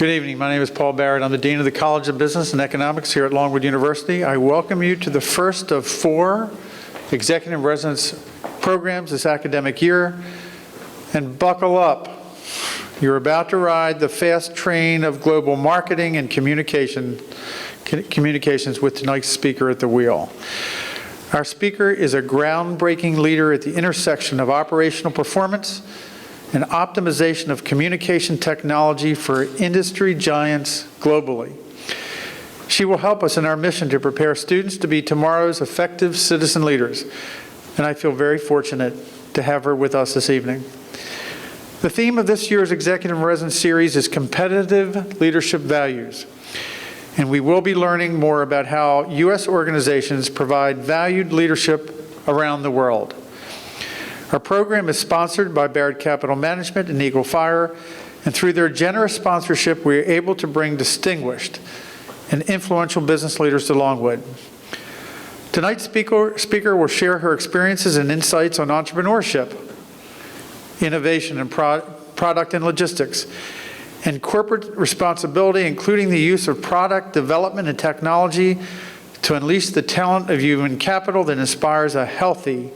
Good evening. My name is Paul Barrett. I'm the Dean of the College of Business and Economics here at Longwood University. I welcome you to the first of 4 executive residence programs this academic year. And buckle up. You're about to ride the fast train of global marketing and communications with tonight's speaker at the wheel. Our speaker is a groundbreaking leader at the intersection of operational performance and optimization of communication technology for industry giants globally. She will help us in our mission to prepare students to be tomorrow's effective citizen leaders, and I feel very fortunate to have her with us this evening. The theme of this year's Executive Residence Series is Competitive Leadership Values, and we will be learning more about how U.S. organizations provide valued leadership around the world. Our program is sponsored by Barrett Capital Management and Eagle Fire, and through their generous sponsorship, we are able to bring distinguished and influential business leaders to Longwood. Tonight's speaker will share her experiences and insights on entrepreneurship, innovation and product and logistics, and corporate responsibility, including the use of product development and technology to unleash the talent of human capital that inspires a healthy,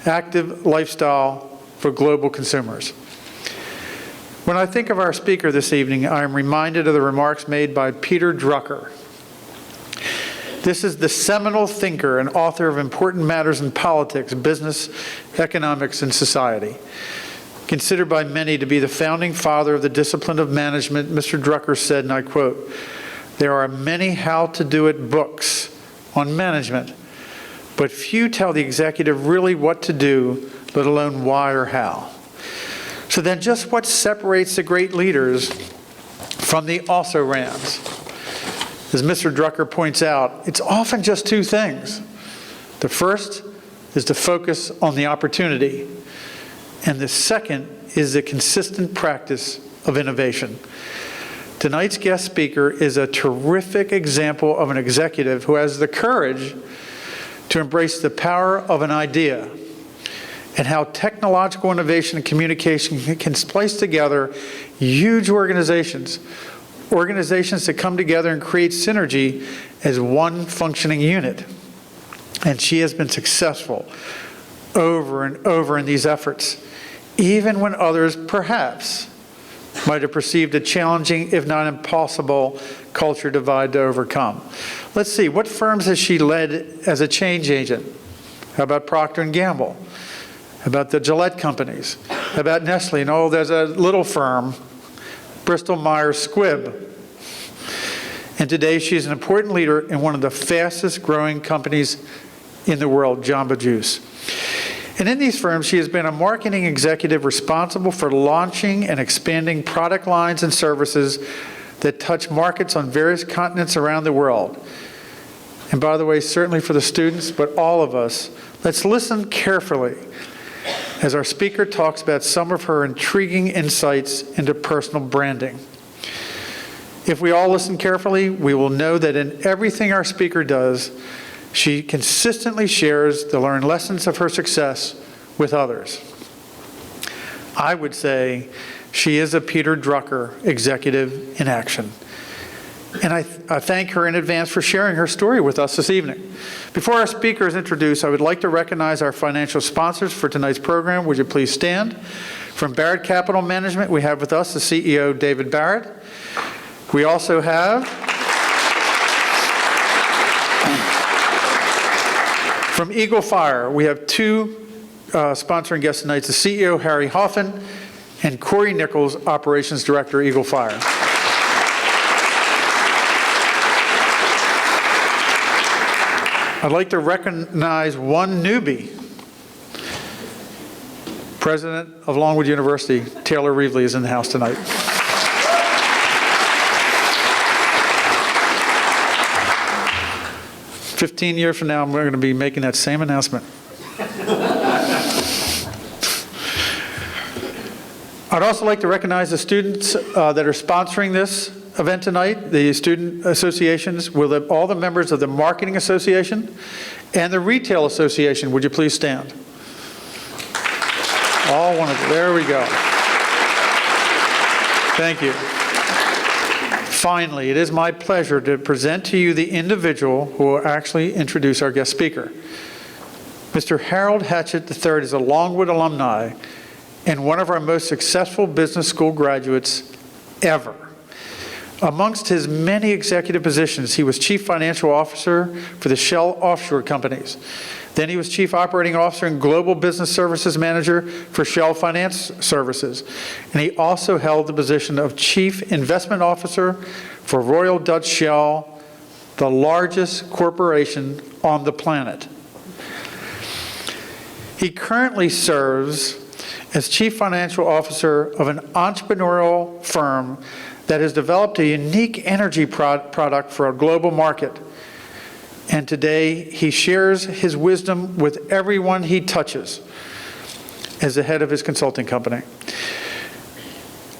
active lifestyle for global consumers. When I think of our speaker this evening, I am reminded of the remarks made by Peter Drucker. This is the seminal thinker and author of important matters in politics, business, economics, and society. Considered by many to be the founding father of the discipline of management, Mr. Drucker said, and I quote, "There are many how-to-do-it books on management, but few tell the executive really what to do, let alone why or how." So then just what separates the great leaders from the also-rans? As Mr. Drucker points out, it's often just 2 things. The first is to focus on the opportunity, and the second is the consistent practice of innovation. Tonight's guest speaker is a terrific example of an executive who has the courage to embrace the power of an idea and how technological innovation and communication can splice together huge organizations that come together and create synergy as one functioning unit. And she has been successful over and over in these efforts, even when others perhaps might have perceived a challenging, if not impossible, culture divide to overcome. Let's see, what firms has she led as a change agent? How about Procter & Gamble? How about the Gillette companies? How about Nestle? And oh, there's a little firm, Bristol Myers Squibb. And today she's an important leader in one of the fastest growing companies in the world, Jamba Juice. And in these firms, she has been a marketing executive responsible for launching and expanding product lines and services that touch markets on various continents around the world. And by the way, certainly for the students, but all of us, let's listen carefully as our speaker talks about some of her intriguing insights into personal branding. If we all listen carefully, we will know that in everything our speaker does, she consistently shares the learned lessons of her success with others. I would say she is a Peter Drucker executive in action. And I thank her in advance for sharing her story with us this evening. Before our speaker is introduced, I would like to recognize our financial sponsors for tonight's program. Would you please stand? From Barrett Capital Management, we have with us the CEO, David Barrett. We also have from Eagle Fire, we have 2 sponsoring guests tonight, the CEO, Harry Hoffman, and Corey Nichols, Operations Director, Eagle Fire. I'd like to recognize one newbie. President of Longwood University, Taylor Reevely, is in the house tonight. "15 years from now, we're going to be making that same announcement." I'd also like to recognize the students that are sponsoring this event tonight, the student associations, with all the members of the Marketing Association and the Retail Association. Would you please stand? All one of them. There we go. Thank you. Finally, it is my pleasure to present to you the individual who will actually introduce our guest speaker. Mr. Harold Hatchett III is a Longwood alumni and one of our most successful business school graduates ever. Amongst his many executive positions, he was Chief Financial Officer for the Shell Offshore Companies. Then he was Chief Operating Officer and Global Business Services Manager for Shell Finance Services. And he also held the position of Chief Investment Officer for Royal Dutch Shell, the largest corporation on the planet. He currently serves as Chief Financial Officer of an entrepreneurial firm that has developed a unique energy product for a global market. And today, he shares his wisdom with everyone he touches as the head of his consulting company.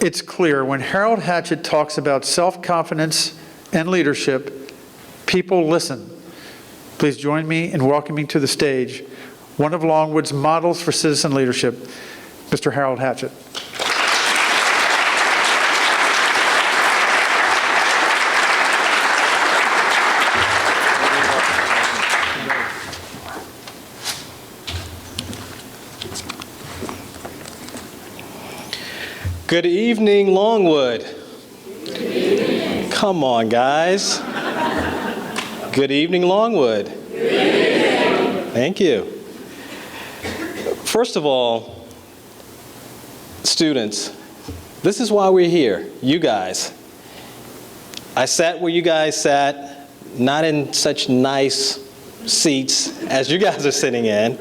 It's clear when Harold Hatchett talks about self-confidence and leadership, people listen. Please join me in welcoming to the stage one of Longwood's models for citizen leadership, Mr. Harold Hatchett. Good evening, Longwood. Good evening. Come on, guys. Good evening, Longwood. Good evening. Thank you. First of all, students, this is why we're here, you guys. I sat where you guys sat, not in such nice seats as you guys are sitting in.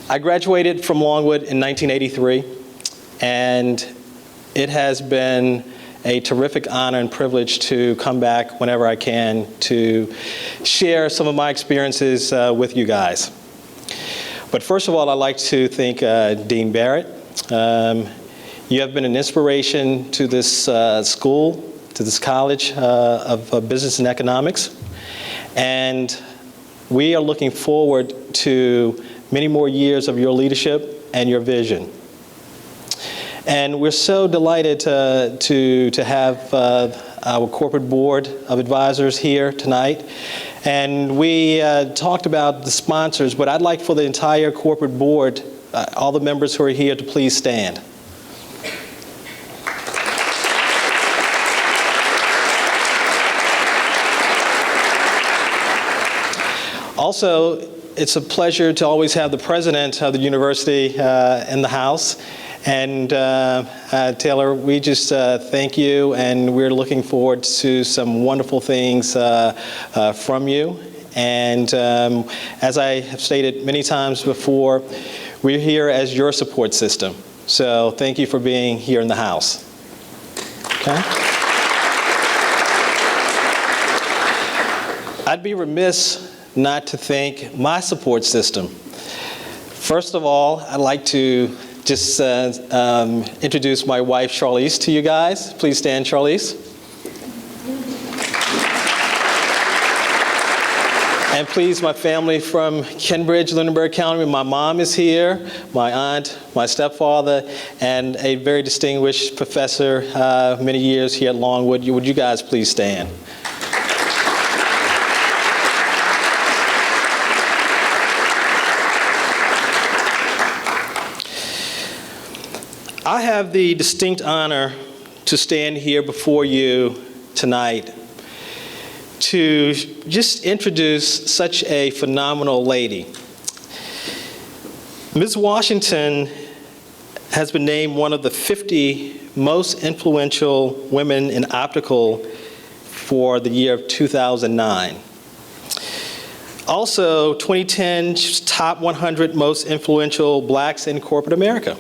I graduated from Longwood in 1983. And it has been a terrific honor and privilege to come back whenever I can to share some of my experiences with you guys. But first of all, I'd like to thank Dean Barrett. You have been an inspiration to this school, to this college of business and economics. And we are looking forward to many more years of your leadership and your vision. And we're so delighted to have our corporate board of advisors here tonight. And we talked about the sponsors, but I'd like for the entire corporate board, all the members who are here, to please stand. Also, it's a pleasure to always have the president of the university in the house. And Taylor, we just thank you, and we're looking forward to some wonderful things from you. And as I have stated many times before, we're here as your support system. So thank you for being here in the house. Okay? I'd be remiss not to thank my support system. First of all, I'd like to just introduce my wife, Charlize, to you guys. Please stand, Charlize. And please, my family from Kenbridge, Lunenburg County. My mom is here, my aunt, my stepfather, and a very distinguished professor many years here at Longwood. Would you guys please stand? I have the distinct honor to stand here before you tonight to just introduce such a phenomenal lady. Ms. Washington has been named one of the 50 most influential women in optical for the year of 2009. Also, 2010 top 100 most influential blacks in corporate America.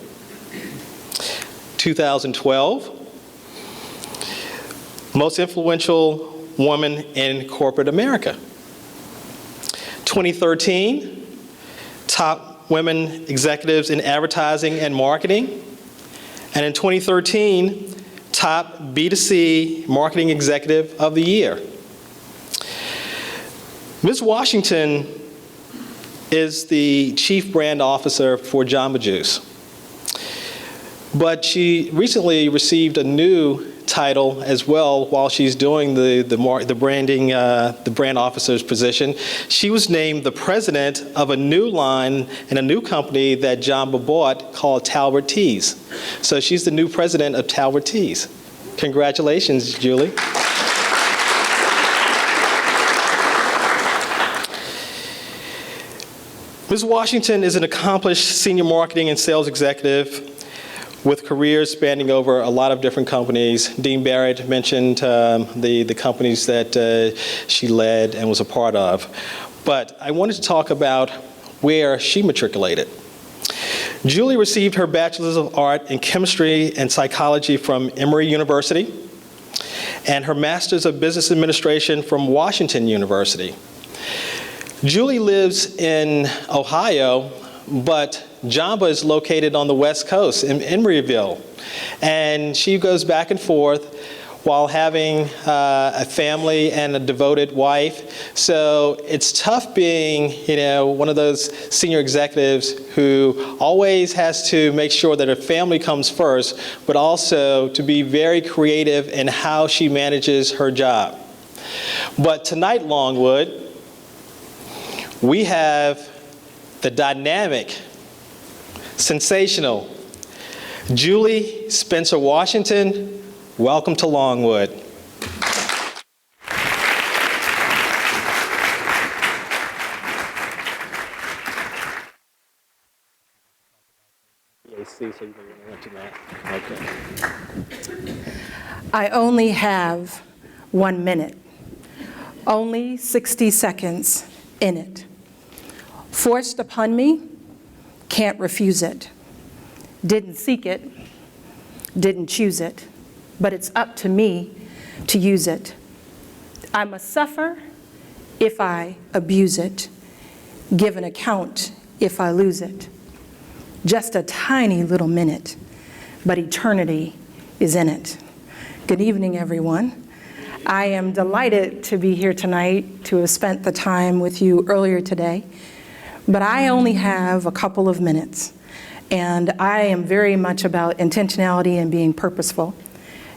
2012, most influential woman in corporate America. 2013, top women executives in advertising and marketing. And in 2013, top B2C marketing executive of the year. Ms. Washington is the chief brand officer for Jamba Juice. But she recently received a new title as well while she's doing the brand officer's position. She was named the president of a new line and a new company that Jamba bought called Talbot Teas. So she's the new president of Talbot Teas. Congratulations, Julie. Ms. Washington is an accomplished senior marketing and sales executive with careers spanning over a lot of different companies. Dean Barrett mentioned the companies that she led and was a part of. But I wanted to talk about where she matriculated. Julie received her Bachelor's of Art in Chemistry and Psychology from Emory University and her Master's of Business Administration from Washington University. Julie lives in Ohio, but Jamba is located on the West Coast in Emeryville. And she goes back and forth while having a family and a devoted wife. So it's tough being, one of those senior executives who always has to make sure that her family comes first, but also to be very creative in how she manages her job. But tonight, Longwood, we have the dynamic, sensational Julie Spencer Washington. Welcome to Longwood. I only have 1 minute, only 60 seconds in it. Forced upon me, can't refuse it. Didn't seek it, didn't choose it, but it's up to me to use it. I must suffer if I abuse it, give an account if I lose it. Just a tiny little minute, but eternity is in it. Good evening, everyone. I am delighted to be here tonight, to have spent the time with you earlier today. But I only have a couple of minutes, and I am very much about intentionality and being purposeful.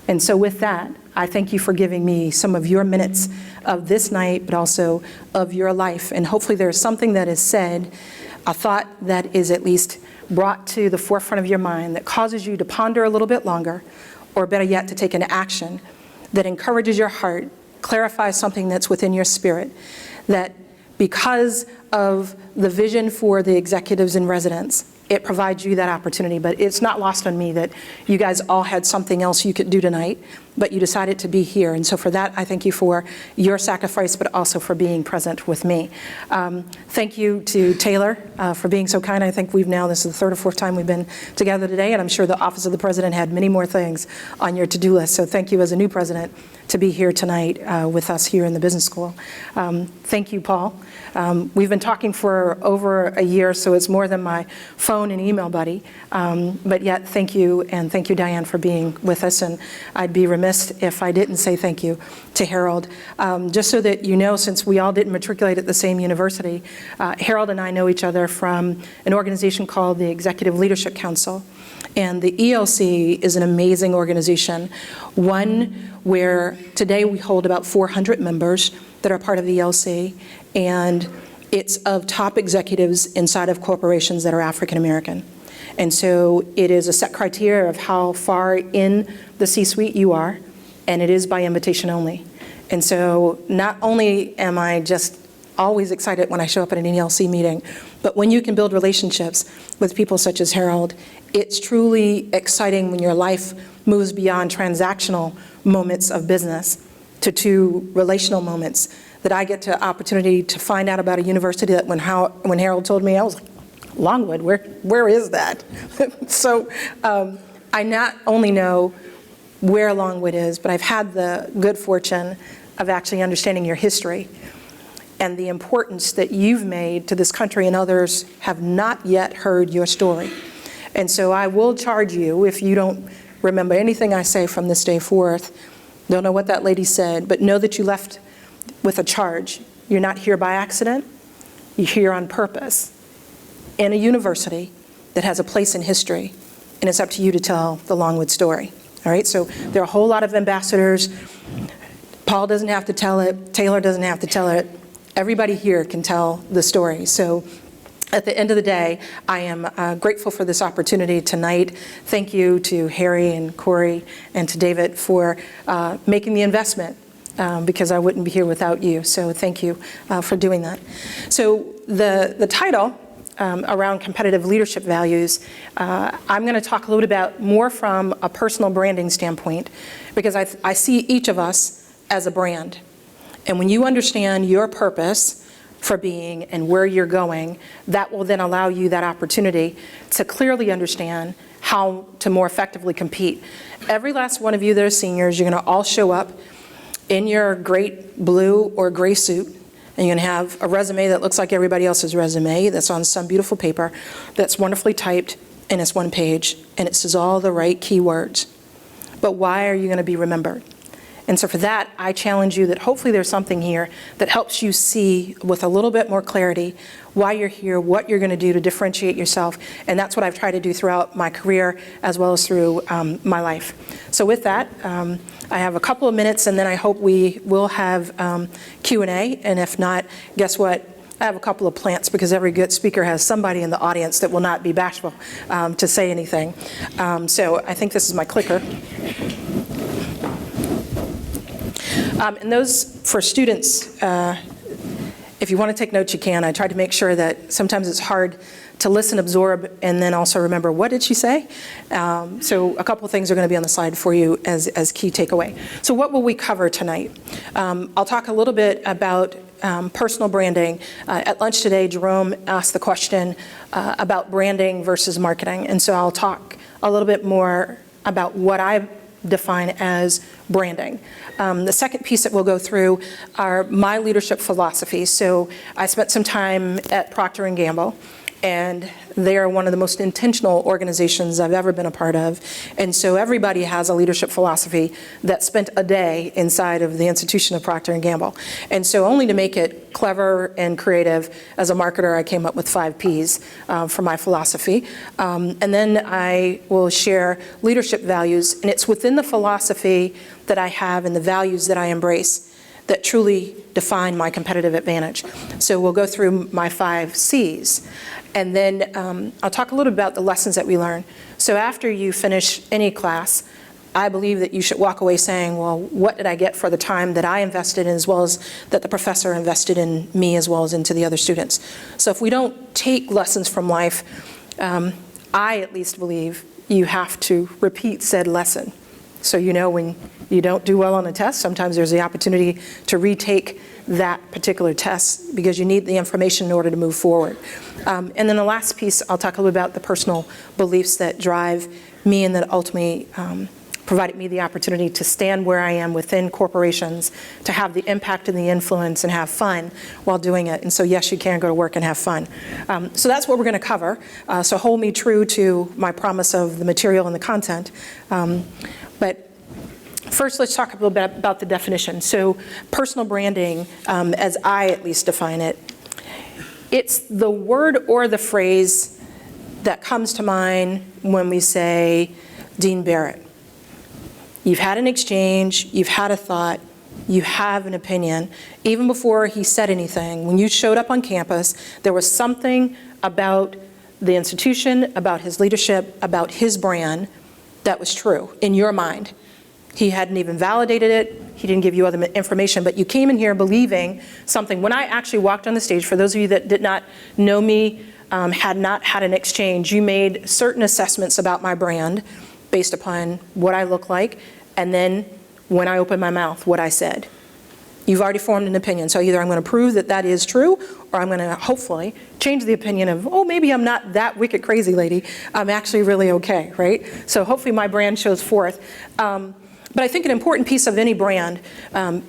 And so with that, I thank you for giving me some of your minutes of this night, but also of your life. And hopefully there's something that is said, a thought that is at least brought to the forefront of your mind that causes you to ponder a little bit longer, or better yet, to take an action that encourages your heart, clarifies something that's within your spirit, that because of the vision for the executives in residence, it provides you that opportunity. But it's not lost on me that you guys all had something else you could do tonight, but you decided to be here. And so for that, I thank you for your sacrifice, but also for being present with me. Thank you to Taylor for being so kind. I think this is the third or fourth time we've been together today, and I'm sure the Office of the President had many more things on your to-do list. So thank you as a new president to be here tonight with us here in the business school. Thank you, Paul. We've been talking for over a year, so it's more than my phone and email buddy. But yet, thank you, and thank you, Diane, for being with us. And I'd be remiss if I didn't say thank you to Harold. Just so that you know, since we all didn't matriculate at the same university, Harold and I know each other from an organization called the Executive Leadership Council. And the ELC is an amazing organization, one where today we hold about 400 members that are part of the ELC, and it's of top executives inside of corporations that are African American. And so it is a set criteria of how far in the C-suite you are, and it is by invitation only. And so not only am I just always excited when I show up at an ELC meeting, but when you can build relationships with people such as Harold, it's truly exciting when your life moves beyond transactional moments of business to relational moments, that I get the opportunity to find out about a university that when Harold told me, I was like, Longwood, where is that? So I not only know where Longwood is, but I've had the good fortune of actually understanding your history and the importance that you've made to this country, and others have not yet heard your story. And so I will charge you, if you don't remember anything I say from this day forth, don't know what that lady said, but know that you left with a charge. You're not here by accident, you're here on purpose in a university that has a place in history, and it's up to you to tell the Longwood story. All right, so there are a whole lot of ambassadors. Paul doesn't have to tell it. Taylor doesn't have to tell it. Everybody here can tell the story. So at the end of the day, I am grateful for this opportunity tonight. Thank you to Harry and Corey and to David for making the investment, because I wouldn't be here without you. So thank you for doing that. So the title around competitive leadership values, I'm going to talk a little bit about more from a personal branding standpoint, because I see each of us as a brand. And when you understand your purpose for being and where you're going, that will then allow you that opportunity to clearly understand how to more effectively compete. Every last one of you that are seniors, you're going to all show up in your great blue or gray suit, and you're going to have a resume that looks like everybody else's resume, that's on some beautiful paper, that's wonderfully typed, and it's one page, and it says all the right keywords. But why are you going to be remembered? And so for that, I challenge you that hopefully there's something here that helps you see with a little bit more clarity why you're here, what you're going to do to differentiate yourself. And that's what I've tried to do throughout my career as well as through my life. So with that, I have a couple of minutes, and then I hope we will have Q&A. And if not, guess what? I have a couple of plants, because every good speaker has somebody in the audience that will not be bashful to say anything. So I think this is my clicker. And those, for students, if you want to take notes, you can. I tried to make sure that sometimes it's hard to listen, absorb, and then also remember, what did she say? So a couple of things are going to be on the slide for you as key takeaway. So what will we cover tonight? I'll talk a little bit about personal branding. At lunch today, Jerome asked the question about branding versus marketing. And so I'll talk a little bit more about what I define as branding. The second piece that we'll go through are my leadership philosophies. So I spent some time at Procter & Gamble, and they are one of the most intentional organizations I've ever been a part of. And so everybody has a leadership philosophy that spent a day inside of the institution of Procter & Gamble. And so only to make it clever and creative, as a marketer, I came up with 5 Ps for my philosophy. And then I will share leadership values, and it's within the philosophy that I have and the values that I embrace that truly define my competitive advantage. So we'll go through my 5 Cs. And then I'll talk a little about the lessons that we learn. So after you finish any class, I believe that you should walk away saying, well, what did I get for the time that I invested in, as well as that the professor invested in me, as well as into the other students. So if we don't take lessons from life, I at least believe you have to repeat said lesson. So you know when you don't do well on a test, sometimes there's the opportunity to retake that particular test, because you need the information in order to move forward. And then the last piece, I'll talk a little about the personal beliefs that drive me and that ultimately provided me the opportunity to stand where I am within corporations, to have the impact and the influence and have fun while doing it. And so yes, you can go to work and have fun. So that's what we're going to cover. So hold me true to my promise of the material and the content. But first, let's talk a little bit about the definition. So personal branding, as I at least define it, it's the word or the phrase that comes to mind when we say Dean Barrett. You've had an exchange, you've had a thought, you have an opinion. Even before he said anything, when you showed up on campus, there was something about the institution, about his leadership, about his brand that was true in your mind. He hadn't even validated it. He didn't give you other information, but you came in here believing something. When I actually walked on the stage, for those of you that did not know me, had not had an exchange, you made certain assessments about my brand based upon what I look like, and then when I opened my mouth, what I said. You've already formed an opinion, so either I'm going to prove that that is true, or I'm going to hopefully change the opinion of, oh, maybe I'm not that wicked crazy lady. I'm actually really okay, right? So hopefully my brand shows forth. But I think an important piece of any brand,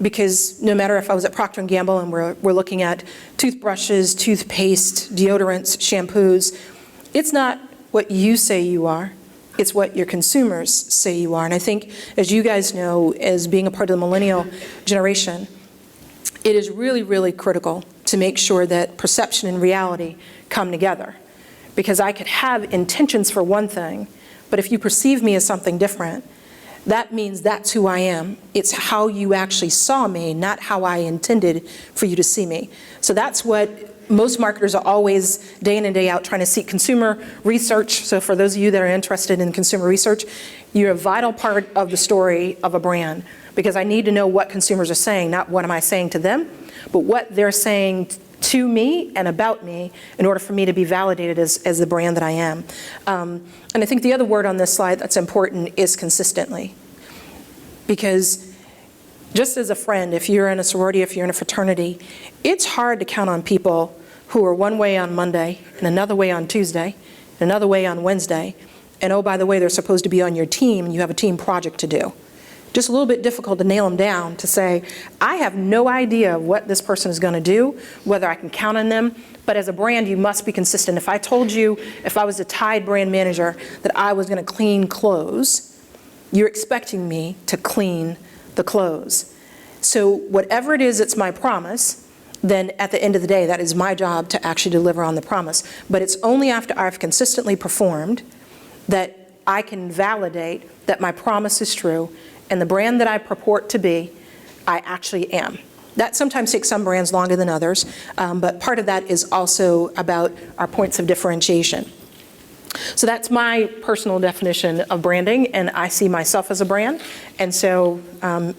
because no matter if I was at Procter & Gamble and we're looking at toothbrushes, toothpaste, deodorants, shampoos, it's not what you say you are, it's what your consumers say you are. And I think, as you guys know, as being a part of the millennial generation, it is really, really critical to make sure that perception and reality come together. Because I could have intentions for one thing, but if you perceive me as something different, that means that's who I am. It's how you actually saw me, not how I intended for you to see me. So that's what most marketers are always, day in and day out, trying to seek consumer research. So for those of you that are interested in consumer research, you're a vital part of the story of a brand, because I need to know what consumers are saying, not what am I saying to them, but what they're saying to me and about me in order for me to be validated as the brand that I am. And I think the other word on this slide that's important is consistently. Because just as a friend, if you're in a sorority, if you're in a fraternity, it's hard to count on people who are one way on Monday and another way on Tuesday, and another way on Wednesday, and oh, by the way, they're supposed to be on your team and you have a team project to do. Just a little bit difficult to nail them down to say, I have no idea what this person is going to do, whether I can count on them, but as a brand, you must be consistent. If I told you, if I was a Tide brand manager, that I was going to clean clothes, you're expecting me to clean the clothes. So whatever it is, it's my promise, then at the end of the day, that is my job to actually deliver on the promise. But it's only after I've consistently performed that I can validate that my promise is true, and the brand that I purport to be, I actually am. That sometimes takes some brands longer than others, but part of that is also about our points of differentiation. So that's my personal definition of branding, and I see myself as a brand. And so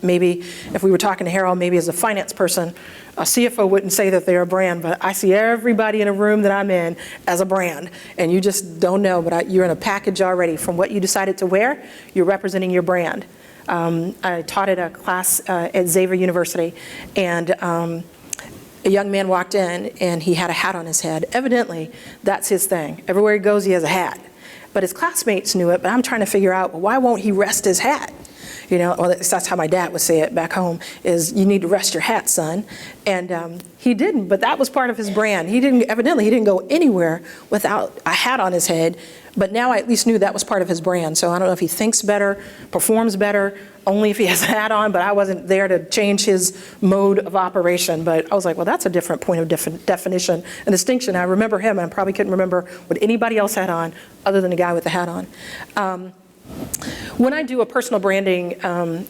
maybe if we were talking to Harold, maybe as a finance person, a CFO wouldn't say that they're a brand, but I see everybody in a room that I'm in as a brand. And you just don't know, but you're in a package already. From what you decided to wear, you're representing your brand. I taught at a class at Xavier University, and a young man walked in and he had a hat on his head. Evidently, that's his thing. Everywhere he goes, he has a hat. But his classmates knew it, but I'm trying to figure out, well, why won't he rest his hat? You know, well, that's how my dad would say it back home, is you need to rest your hat, son. And he didn't, but that was part of his brand. Evidently, he didn't go anywhere without a hat on his head, but now I at least knew that was part of his brand. So I don't know if he thinks better, performs better, only if he has a hat on, but I wasn't there to change his mode of operation. But I was like, well, that's a different point of definition and distinction. I remember him, and I probably couldn't remember what anybody else had on other than the guy with the hat on. When I do a personal branding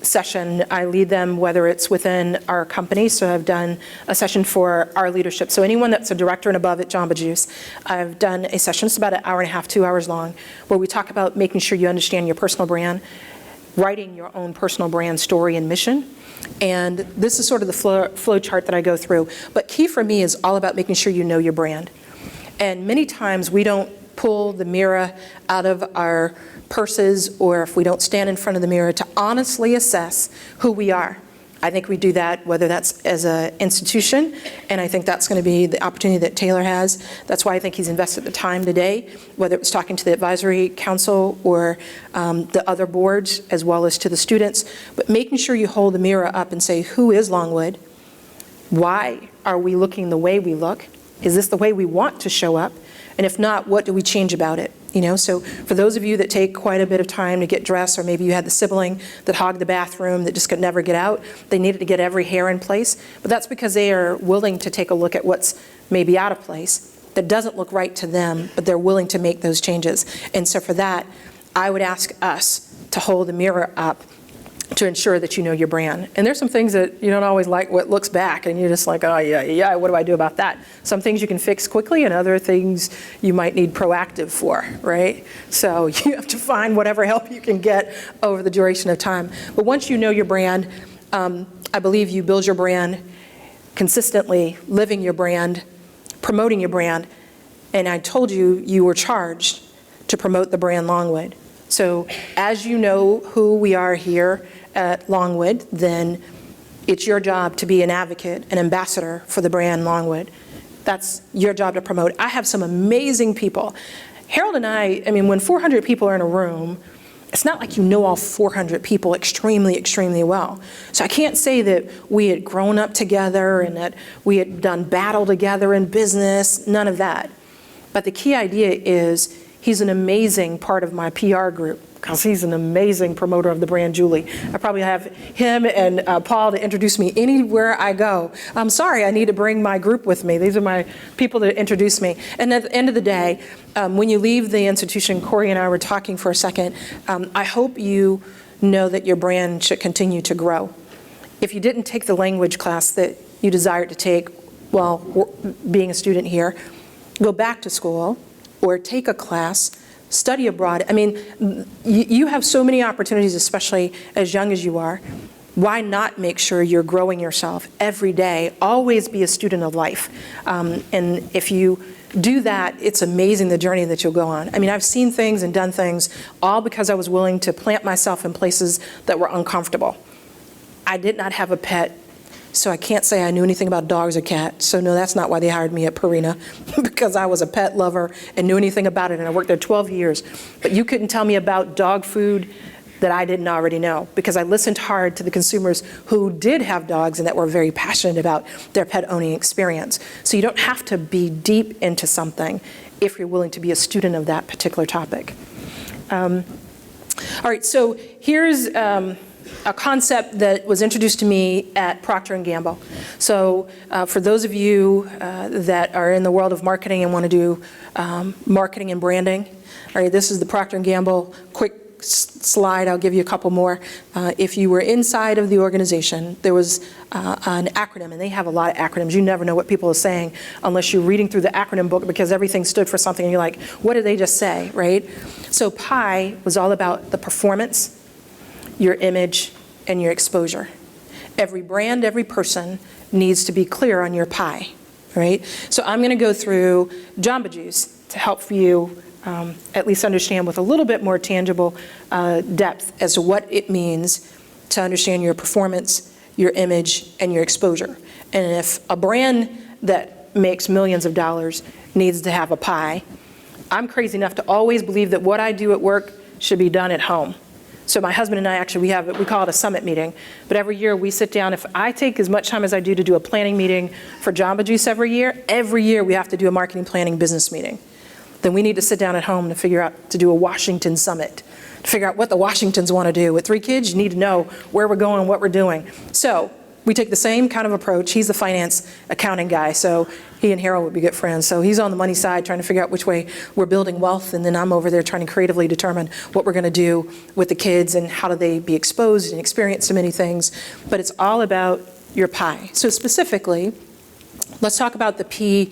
session, I lead them whether it's within our company. So I've done a session for our leadership. So anyone that's a director and above at Jamba Juice, I've done a session, it's about an hour and a half, 2 hours long, where we talk about making sure you understand your personal brand, writing your own personal brand story and mission. And this is sort of the flow chart that I go through. But key for me is all about making sure you know your brand. And many times we don't pull the mirror out of our purses, or if we don't stand in front of the mirror to honestly assess who we are. I think we do that, whether that's as an institution, and I think that's going to be the opportunity that Taylor has. That's why I think he's invested the time today, whether it was talking to the advisory council or the other boards, as well as to the students, but making sure you hold the mirror up and say, who is Longwood? Why are we looking the way we look? Is this the way we want to show up? And if not, what do we change about it? You know, so for those of you that take quite a bit of time to get dressed, or maybe you had the sibling that hogged the bathroom that just could never get out, they needed to get every hair in place. But that's because they are willing to take a look at what's maybe out of place, that doesn't look right to them, but they're willing to make those changes. And so for that, I would ask us to hold the mirror up to ensure that you know your brand. And there's some things that you don't always like what looks back, and you're just like, oh yeah, what do I do about that? Some things you can fix quickly, and other things you might need proactive for, right? So you have to find whatever help you can get over the duration of time. But once you know your brand, I believe you build your brand consistently, living your brand, promoting your brand, and I told you you were charged to promote the brand Longwood. So as you know who we are here at Longwood, then it's your job to be an advocate, an ambassador for the brand Longwood. That's your job to promote. I have some amazing people. Harold and I mean, when 400 people are in a room, it's not like you know all 400 people extremely, extremely well. So I can't say that we had grown up together and that we had done battle together in business, none of that. But the key idea is he's an amazing part of my PR group, because he's an amazing promoter of the brand Julie. I probably have him and Paul to introduce me anywhere I go. I'm sorry, I need to bring my group with me. These are my people that introduce me. And at the end of the day, when you leave the institution, Corey and I were talking for a second, I hope you know that your brand should continue to grow. If you didn't take the language class that you desired to take while being a student here, go back to school or take a class, study abroad. I mean, you have so many opportunities, especially as young as you are. Why not make sure you're growing yourself every day? Always be a student of life. And if you do that, it's amazing the journey that you'll go on. I mean, I've seen things and done things all because I was willing to plant myself in places that were uncomfortable. I did not have a pet, so I can't say I knew anything about dogs or cats. So no, that's not why they hired me at Purina, because I was a pet lover and knew anything about it, and I worked there 12 years. But you couldn't tell me about dog food that I didn't already know, because I listened hard to the consumers who did have dogs and that were very passionate about their pet owning experience. So you don't have to be deep into something if you're willing to be a student of that particular topic. All right, so here's a concept that was introduced to me at Procter & Gamble. So for those of you that are in the world of marketing and want to do marketing and branding, all right, this is the Procter & Gamble quick slide. I'll give you a couple more. If you were inside of the organization, there was an acronym, and they have a lot of acronyms. You never know what people are saying unless you're reading through the acronym book, because everything stood for something and you're like, what did they just say, right? So PI was all about the performance, your image, and your exposure. Every brand, every person needs to be clear on your PI, right? So I'm going to go through Jamba Juice to help you at least understand with a little bit more tangible depth as to what it means to understand your performance, your image, and your exposure. And if a brand that makes millions of dollars needs to have a PI, I'm crazy enough to always believe that what I do at work should be done at home. So my husband and I actually, we call it a summit meeting, but every year we sit down. If I take as much time as I do to do a planning meeting for Jamba Juice every year we have to do a marketing planning business meeting. Then we need to sit down at home to figure out, to do a Washington summit, to figure out what the Washingtons want to do. With 3 kids, you need to know where we're going, what we're doing. So we take the same kind of approach. He's the finance accounting guy, so he and Harold would be good friends. So he's on the money side trying to figure out which way we're building wealth, and then I'm over there trying to creatively determine what we're going to do with the kids and how do they be exposed and experience so many things. But it's all about your PI. So specifically, let's talk about the P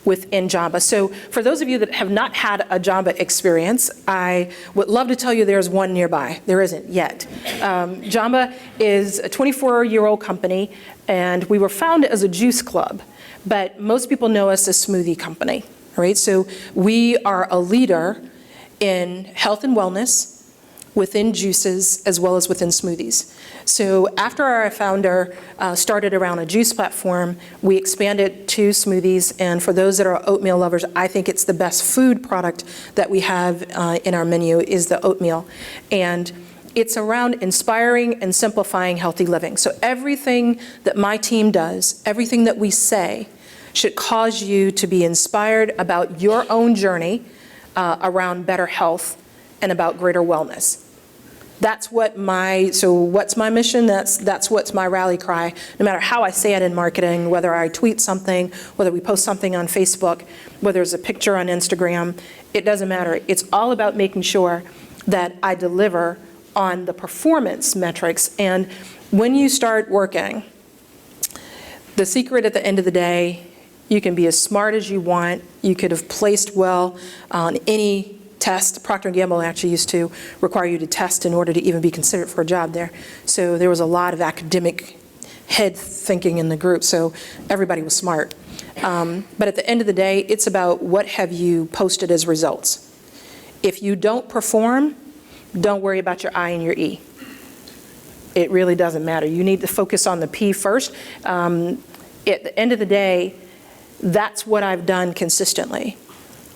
within Jamba. So for those of you that have not had a Jamba experience, I would love to tell you there's one nearby. There isn't yet. Jamba is a 24-year-old company, and we were founded as a juice club, but most people know us as smoothie company, right? So we are a leader in health and wellness within juices as well as within smoothies. So after our founder started around a juice platform, we expanded to smoothies, and for those that are oatmeal lovers, I think it's the best food product that we have in our menu is the oatmeal. And it's around inspiring and simplifying healthy living. So everything that my team does, everything that we say, should cause you to be inspired about your own journey around better health and about greater wellness. That's what what's my mission? That's what's my rally cry. No matter how I say it in marketing, whether I tweet something, whether we post something on Facebook, whether it's a picture on Instagram, it doesn't matter. It's all about making sure that I deliver on the performance metrics. And when you start working, the secret at the end of the day, you can be as smart as you want. You could have placed well on any test. Procter & Gamble actually used to require you to test in order to even be considered for a job there. So there was a lot of academic head thinking in the group, so everybody was smart. But at the end of the day, it's about what have you posted as results. If you don't perform, don't worry about your I and your E. It really doesn't matter. You need to focus on the P first. At the end of the day, that's what I've done consistently.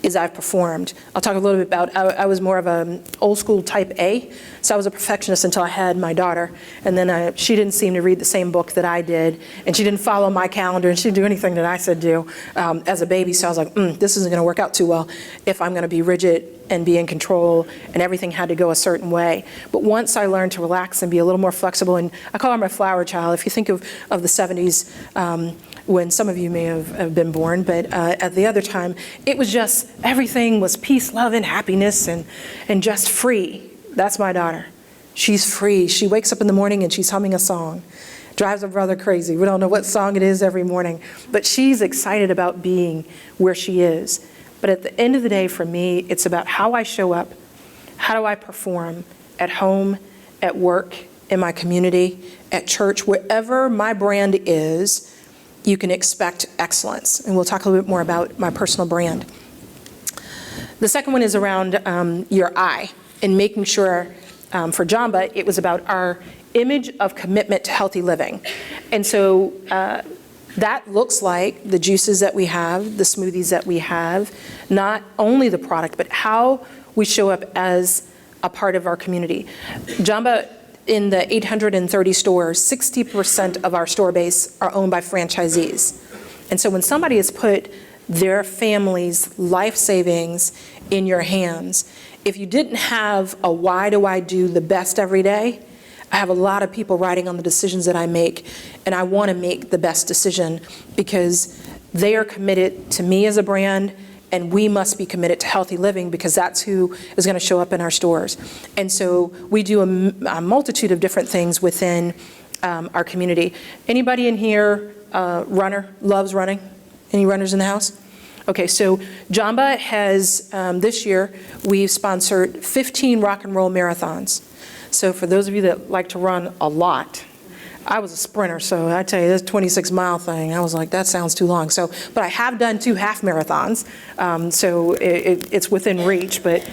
Is I've performed. I'll talk a little bit about, I was more of an old school type A, so I was a perfectionist until I had my daughter, and then she didn't seem to read the same book that I did, and she didn't follow my calendar, and she didn't do anything that I said do as a baby, so I was like, this isn't gonna work out too well if I'm gonna be rigid and be in control, and everything had to go a certain way. But once I learned to relax and be a little more flexible, and I call her my flower child. If you think of the 70s, when some of you may have been born, but at the other time, it was just, everything was peace, love, and happiness, and just free. That's my daughter. She's free. She wakes up in the morning and she's humming a song. Drives her brother crazy. We don't know what song it is every morning, but she's excited about being where she is. But at the end of the day, for me, it's about how I show up, how do I perform at home, at work, in my community, at church, wherever my brand is, you can expect excellence. And we'll talk a little bit more about my personal brand. The second one is around your I, and making sure, for Jamba, it was about our image of commitment to healthy living. And so that looks like the juices that we have, the smoothies that we have, not only the product, but how we show up as a part of our community. Jamba, in the 830 stores, 60% of our store base are owned by franchisees. And so when somebody has put their family's life savings in your hands, if you didn't have a why do I do the best every day, I have a lot of people writing on the decisions that I make, and I want to make the best decision because they are committed to me as a brand, and we must be committed to healthy living because that's who is going to show up in our stores. And so we do a multitude of different things within our community. Anybody in here runner, loves running? Any runners in the house? Okay, so Jamba has, this year, we've sponsored 15 rock and roll marathons. So for those of you that like to run a lot, I was a sprinter, so I tell you, this 26-mile thing, I was like, that sounds too long. So, but I have done 2 half marathons, so it's within reach. But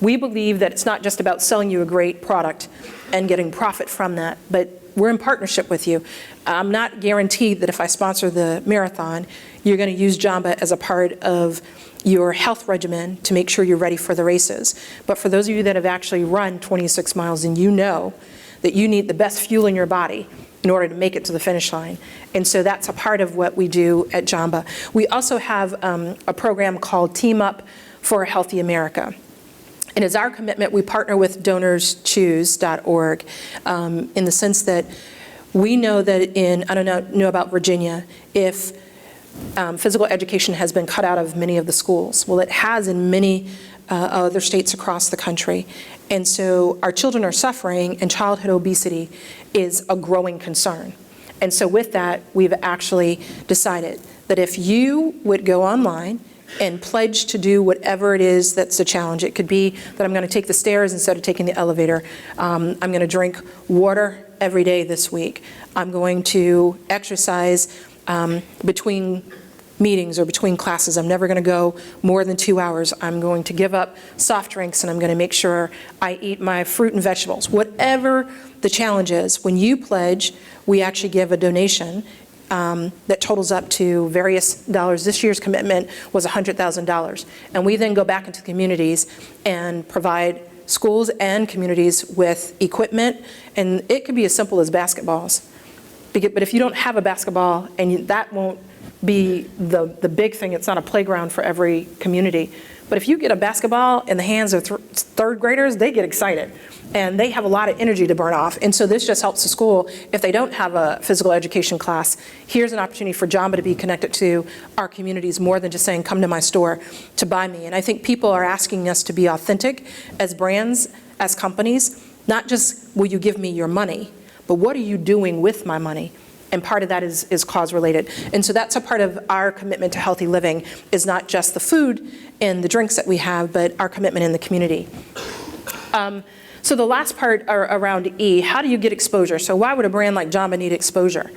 we believe that it's not just about selling you a great product and getting profit from that, but we're in partnership with you. I'm not guaranteed that if I sponsor the marathon, you're going to use Jamba as a part of your health regimen to make sure you're ready for the races. But for those of you that have actually run 26 miles, and you know that you need the best fuel in your body in order to make it to the finish line. And so that's a part of what we do at Jamba. We also have a program called Team Up for a Healthy America. And as our commitment, we partner with DonorsChoose.org in the sense that we know that I don't know about Virginia, if physical education has been cut out of many of the schools. Well, it has in many other states across the country. And so our children are suffering, and childhood obesity is a growing concern. And so with that, we've actually decided that if you would go online and pledge to do whatever it is that's a challenge. It could be that I'm going to take the stairs instead of taking the elevator. I'm going to drink water every day this week. I'm going to exercise between meetings or between classes. I'm never going to go more than 2 hours. I'm going to give up soft drinks, and I'm going to make sure I eat my fruit and vegetables. Whatever the challenge is, when you pledge, we actually give a donation that totals up to various dollars. This year's commitment was $100,000. And we then go back into communities and provide schools and communities with equipment. And it could be as simple as basketballs. But if you don't have a basketball, and that won't be the big thing, it's not a playground for every community. But if you get a basketball in the hands of third graders, they get excited. And they have a lot of energy to burn off. And so this just helps the school. If they don't have a physical education class, here's an opportunity for Jamba to be connected to our communities more than just saying, come to my store to buy me. And I think people are asking us to be authentic as brands, as companies. Not just, will you give me your money, but what are you doing with my money? And part of that is cause related. And so that's a part of our commitment to healthy living, is not just the food and the drinks that we have, but our commitment in the community. So the last part around E, how do you get exposure? So why would a brand like Jamba need exposure?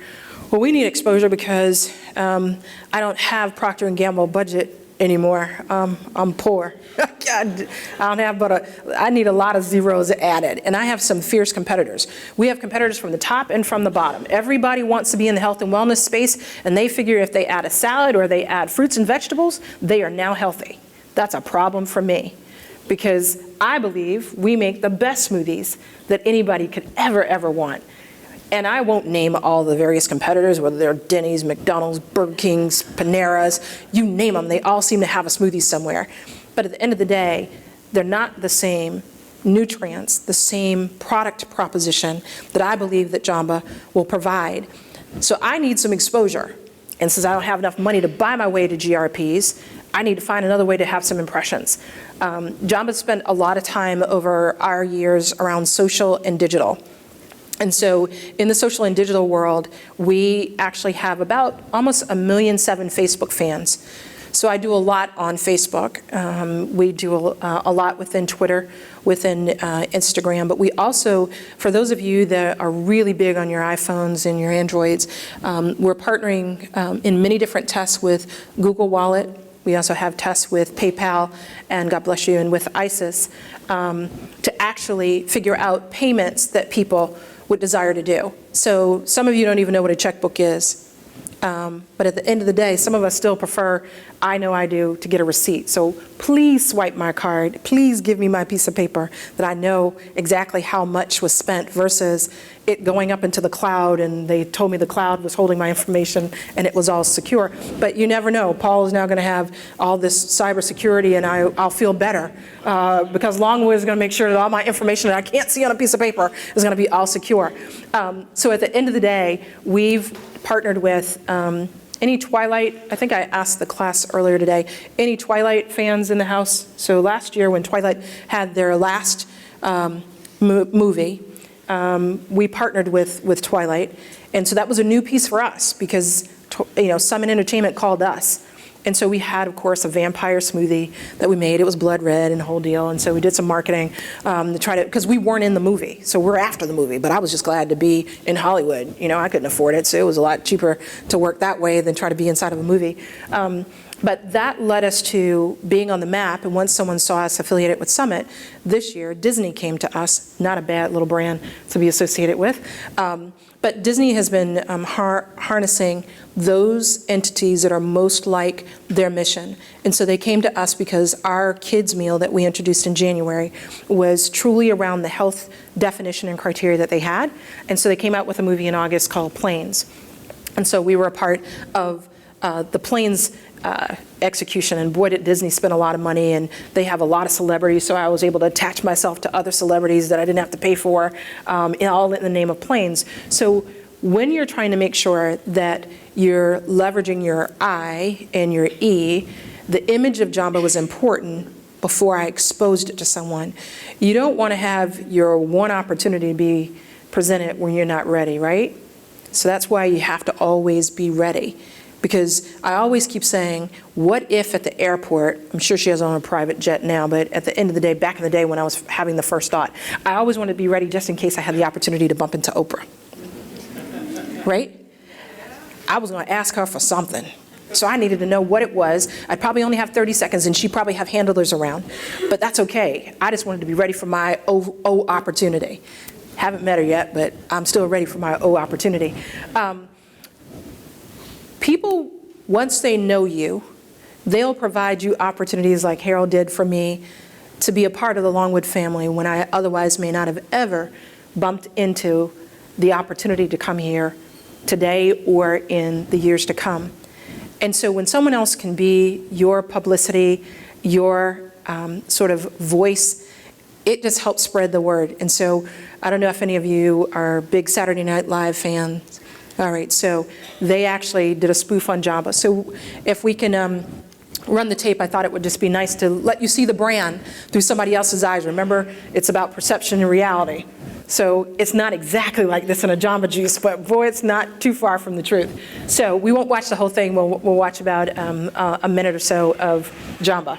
Well, we need exposure because I don't have Procter & Gamble budget anymore. I'm poor. God, I don't have I need a lot of zeros added. And I have some fierce competitors. We have competitors from the top and from the bottom. Everybody wants to be in the health and wellness space, and they figure if they add a salad or they add fruits and vegetables, they are now healthy. That's a problem for me, because I believe we make the best smoothies that anybody could ever want. And I won't name all the various competitors, whether they're Denny's, McDonald's, Burger King's, Panera's, you name them, they all seem to have a smoothie somewhere. But at the end of the day, they're not the same nutrients, the same product proposition that I believe that Jamba will provide. So I need some exposure. And since I don't have enough money to buy my way to GRPs, I need to find another way to have some impressions. Jamba spent a lot of time over our years around social and digital. And so in the social and digital world, we actually have about almost 1.7 million Facebook fans. So I do a lot on Facebook. We do a lot within Twitter, within Instagram. But we also, for those of you that are really big on your iPhones and your Androids, we're partnering in many different tests with Google Wallet. We also have tests with PayPal and, God bless you, and with ISIS to actually figure out payments that people would desire to do. So some of you don't even know what a checkbook is. But at the end of the day, some of us still prefer, I know I do, to get a receipt. So please swipe my card. Please give me my piece of paper that I know exactly how much was spent versus it going up into the cloud and they told me the cloud was holding my information and it was all secure. But you never know. Paul is now going to have all this cybersecurity and I'll feel better because Longwood is going to make sure that all my information that I can't see on a piece of paper is going to be all secure. So at the end of the day, we've partnered with any Twilight, I think I asked the class earlier today, any Twilight fans in the house? So last year when Twilight had their last movie, we partnered with Twilight. And so that was a new piece for us because Summit Entertainment called us. And so we had, of course, a vampire smoothie that we made. It was blood red and the whole deal. And so we did some marketing to try to, because we weren't in the movie. So we're after the movie. But I was just glad to be in Hollywood. I couldn't afford it. So it was a lot cheaper to work that way than try to be inside of a movie. But that led us to being on the map. And once someone saw us affiliated with Summit, this year, Disney came to us. Not a bad little brand to be associated with. But Disney has been harnessing those entities that are most like their mission. And so they came to us because our kids' meal that we introduced in January was truly around the health definition and criteria that they had. And so they came out with a movie in August called Planes. And so we were a part of the Planes execution, and boy did Disney spend a lot of money, and they have a lot of celebrities, so I was able to attach myself to other celebrities that I didn't have to pay for, all in the name of Planes. So when you're trying to make sure that you're leveraging your I and your E, the image of Jamba was important before I exposed it to someone. You don't want to have your one opportunity to be presented when you're not ready, right? So that's why you have to always be ready. Because I always keep saying, what if at the airport, I'm sure she has on a private jet now, but at the end of the day, back in the day when I was having the first thought, I always wanted to be ready just in case I had the opportunity to bump into Oprah. Right? I was going to ask her for something. So I needed to know what it was. I'd probably only have 30 seconds and she'd probably have handlers around. But that's okay. I just wanted to be ready for my O opportunity. Haven't met her yet, but I'm still ready for my O opportunity. People, once they know you, they'll provide you opportunities like Harold did for me to be a part of the Longwood family when I otherwise may not have ever bumped into the opportunity to come here today or in the years to come. And so when someone else can be your publicity, your sort of voice, it just helps spread the word. And so I don't know if any of you are big Saturday Night Live fans. All right, so they actually did a spoof on Jamba. So if we can run the tape, I thought it would just be nice to let you see the brand through somebody else's eyes. Remember, it's about perception and reality. So it's not exactly like this in a Jamba Juice, but boy, it's not too far from the truth. So we won't watch the whole thing. We'll watch about a minute or so of Jamba.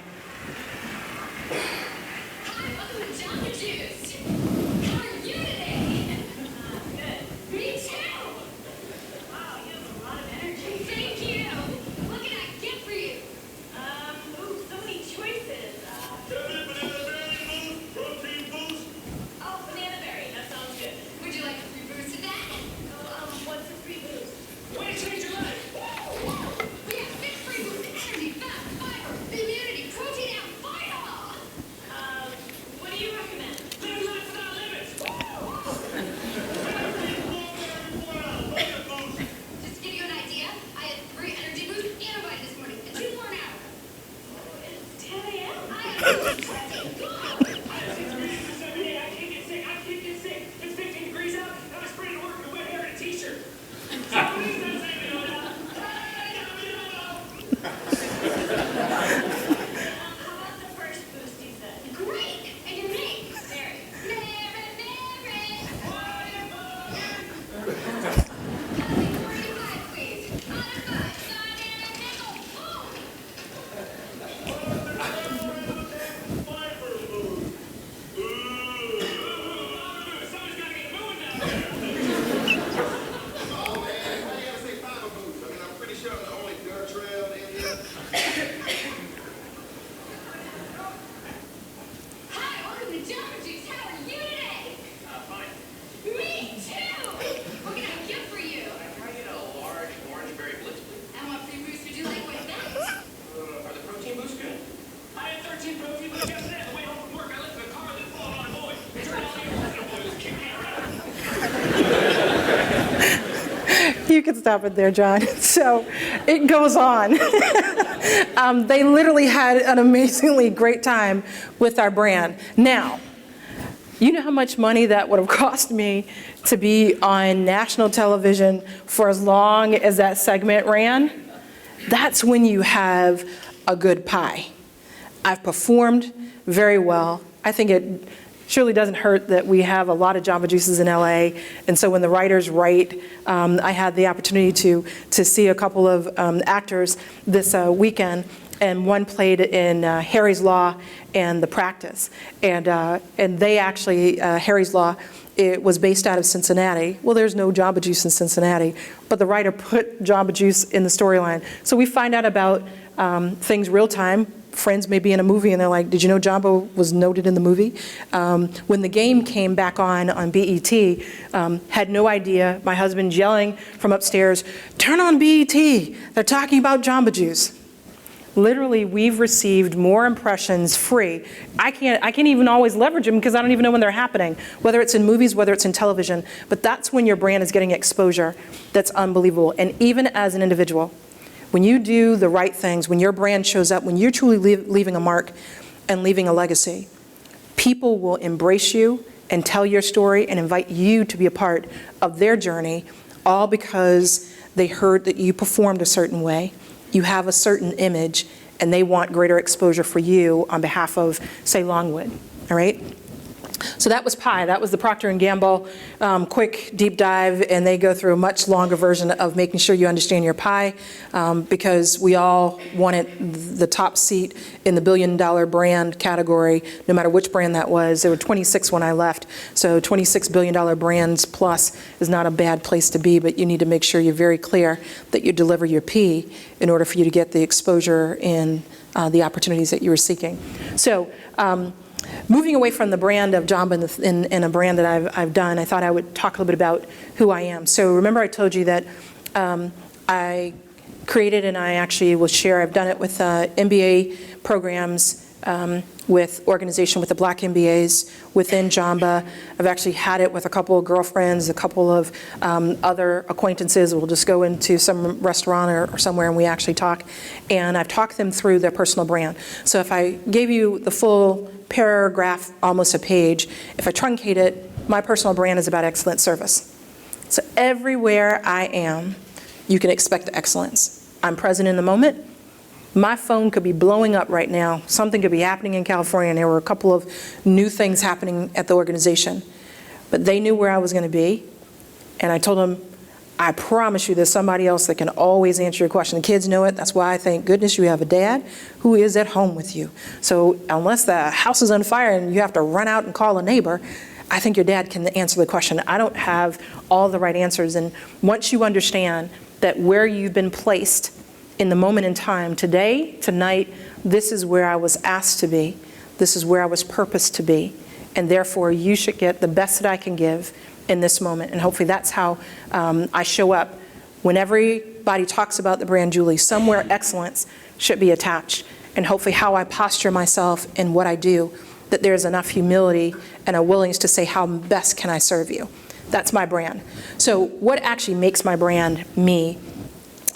Protein You can stop it there, John. So it goes on. They literally had an amazingly great time with our brand. Now, you know how much money that would have cost me to be on national television for as long as that segment ran? That's when you have a good pie. I've performed very well. I think it surely doesn't hurt that we have a lot of Jamba Juices in LA, and so when the writers write, I had the opportunity to see a couple of actors this weekend, and one played in Harry's Law and The Practice, and they actually, Harry's Law, it was based out of Cincinnati. Well, there's no Jamba Juice in Cincinnati, but the writer put Jamba Juice in the storyline. So we find out about things real time. Friends may be in a movie and they're like, did you know Jamba was noted in the movie? When the game came back on BET, had no idea. My husband yelling from upstairs, turn on BET, they're talking about Jamba Juice. Literally, we've received more impressions free. I can't even always leverage them because I don't even know when they're happening, whether it's in movies, whether it's in television. But that's when your brand is getting exposure that's unbelievable. And even as an individual, when you do the right things, when your brand shows up, when you're truly leaving a mark and leaving a legacy, people will embrace you and tell your story and invite you to be a part of their journey, all because they heard that you performed a certain way, you have a certain image, and they want greater exposure for you on behalf of, say, Longwood, all right? So that was pie. That was the Procter & Gamble quick deep dive, and they go through a much longer version of making sure you understand your pie, because we all wanted the top seat in the billion-dollar brand category, no matter which brand that was. There were 26 when I left, so $26 billion brands plus is not a bad place to be, but you need to make sure you're very clear that you deliver your P in order for you to get the exposure and the opportunities that you were seeking. So. Moving away from the brand of Jamba and a brand that I've done, I thought I would talk a little bit about who I am. So remember I told you that I created, and I actually will share, I've done it with MBA programs, with organization with the Black MBAs within Jamba. I've actually had it with a couple of girlfriends, a couple of other acquaintances. We'll just go into some restaurant or somewhere and we actually talk. And I've talked them through their personal brand. So if I gave you the full paragraph, almost a page, if I truncate it, my personal brand is about excellent service. So everywhere I am, you can expect excellence. I'm present in the moment. My phone could be blowing up right now. Something could be happening in California, and there were a couple of new things happening at the organization. But they knew where I was going to be, and I told them, I promise you there's somebody else that can always answer your question. The kids know it. That's why I thank goodness you have a dad who is at home with you. So unless the house is on fire and you have to run out and call a neighbor, I think your dad can answer the question. I don't have all the right answers. And once you understand that where you've been placed in the moment in time, today, tonight, this is where I was asked to be. This is where I was purposed to be. And therefore, you should get the best that I can give in this moment. And hopefully that's how I show up. When everybody talks about the brand Julie, somewhere excellence should be attached. And hopefully how I posture myself and what I do, that there's enough humility and a willingness to say, how best can I serve you? That's my brand. So what actually makes my brand me?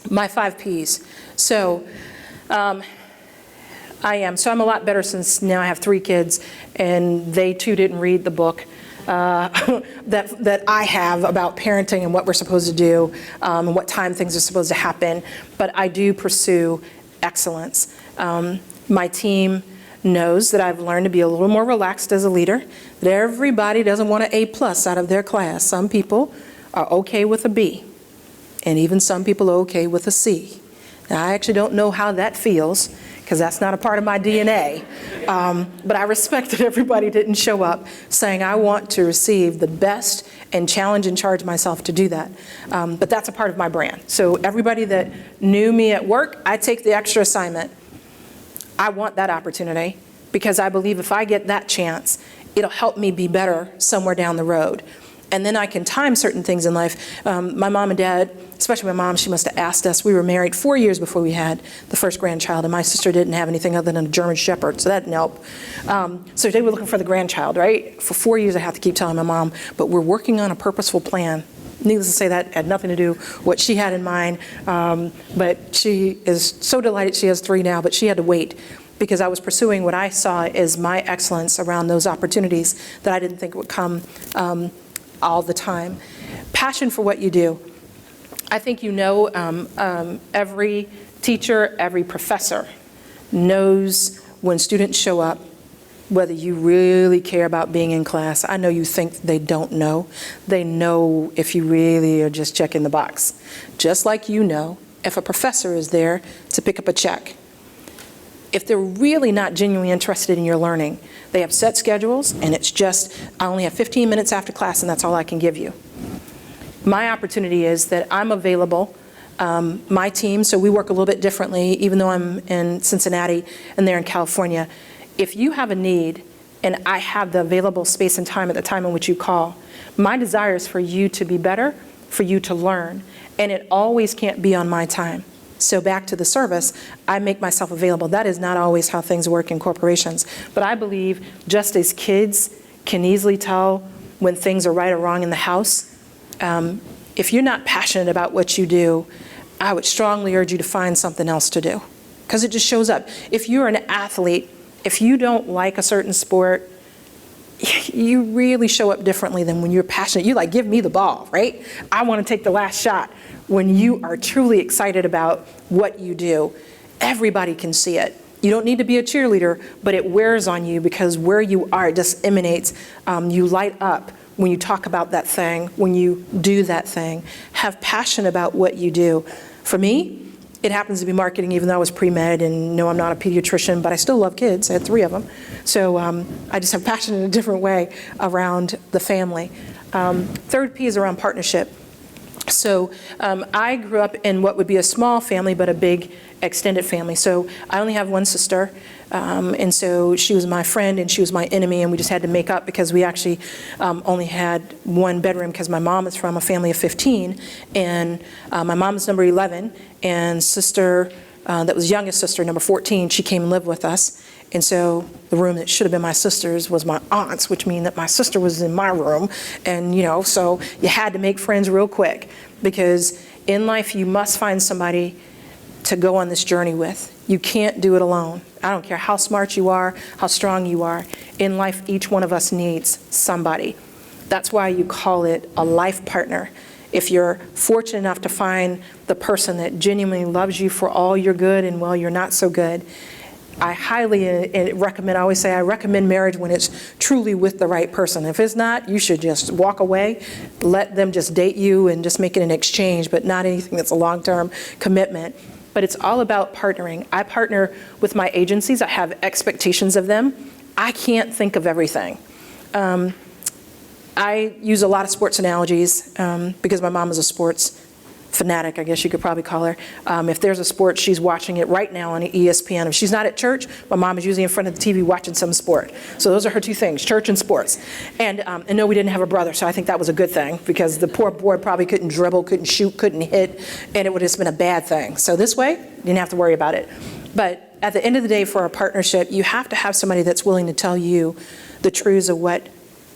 My 5 Ps. So I'm a lot better since now I have 3 kids, and they too didn't read the book that I have about parenting and what we're supposed to do, and what time things are supposed to happen. But I do pursue excellence. My team knows that I've learned to be a little more relaxed as a leader, that everybody doesn't want an A+ out of their class. Some people are okay with a B. And even some people are okay with a C. Now, I actually don't know how that feels, because that's not a part of my DNA. But I respect that everybody didn't show up saying, I want to receive the best and challenge and charge myself to do that. But that's a part of my brand. So everybody that knew me at work, I take the extra assignment. I want that opportunity, because I believe if I get that chance, it'll help me be better somewhere down the road. And then I can time certain things in life. My mom and dad, especially my mom, she must have asked us. We were married 4 years before we had the first grandchild, and my sister didn't have anything other than a German Shepherd, so that didn't help. So they were looking for the grandchild, right? For 4 years I have to keep telling my mom, but we're working on a purposeful plan Needless to say, that had nothing to do with what she had in mind, but she is so delighted she has 3 now, but she had to wait because I was pursuing what I saw as my excellence around those opportunities that I didn't think would come all the time. Passion for what you do. I think you know every teacher, every professor knows when students show up whether you really care about being in class. I know you think they don't know. They know if you really are just checking the box. Just like you know if a professor is there to pick up a check. If they're really not genuinely interested in your learning, they have set schedules and it's just, I only have 15 minutes after class and that's all I can give you. My opportunity is that I'm available. My team, so we work a little bit differently, even though I'm in Cincinnati and they're in California. If you have a need and I have the available space and time at the time in which you call, my desire is for you to be better, for you to learn, and it always can't be on my time. So back to the service, I make myself available. That is not always how things work in corporations. But I believe just as kids can easily tell when things are right or wrong in the house, if you're not passionate about what you do, I would strongly urge you to find something else to do because it just shows up. If you're an athlete, if you don't like a certain sport, you really show up differently than when you're passionate. You like, give me the ball, right? I want to take the last shot. When you are truly excited about what you do, everybody can see it. You don't need to be a cheerleader, but it wears on you because where you are, it just emanates. You light up when you talk about that thing, when you do that thing. Have passion about what you do. For me, it happens to be marketing, even though I was pre-med, and no, I'm not a pediatrician, but I still love kids. I had 3 of them. So I just have passion in a different way around the family. Third P is around partnership. So I grew up in what would be a small family, but a big extended family. So I only have one sister, and so she was my friend and she was my enemy, and we just had to make up because we actually only had 1 bedroom because my mom is from a family of 15, and my mom is number 11, and sister that was youngest sister, number 14, she came and lived with us. And so the room that should have been my sister's was my aunt's, which means that my sister was in my room. And, you know, so you had to make friends real quick because in life you must find somebody to go on this journey with. You can't do it alone. I don't care how smart you are, how strong you are. In life, each one of us needs somebody. That's why you call it a life partner. If you're fortunate enough to find the person that genuinely loves you for all your good and while you're not so good, I highly recommend, I always say I recommend marriage when it's truly with the right person. If it's not, you should just walk away, let them just date you and just make it an exchange, but not anything that's a long-term commitment. But it's all about partnering. I partner with my agencies. I have expectations of them. I can't think of everything. I use a lot of sports analogies because my mom is a sports fanatic, I guess you could probably call her. If there's a sport, she's watching it right now on ESPN. If she's not at church, my mom is usually in front of the TV watching some sport. So those are her 2 things, church and sports. And no, we didn't have a brother, so I think that was a good thing because the poor boy probably couldn't dribble, couldn't shoot, couldn't hit, and it would have just been a bad thing. So this way, you didn't have to worry about it. But at the end of the day, for a partnership, you have to have somebody that's willing to tell you the truths of what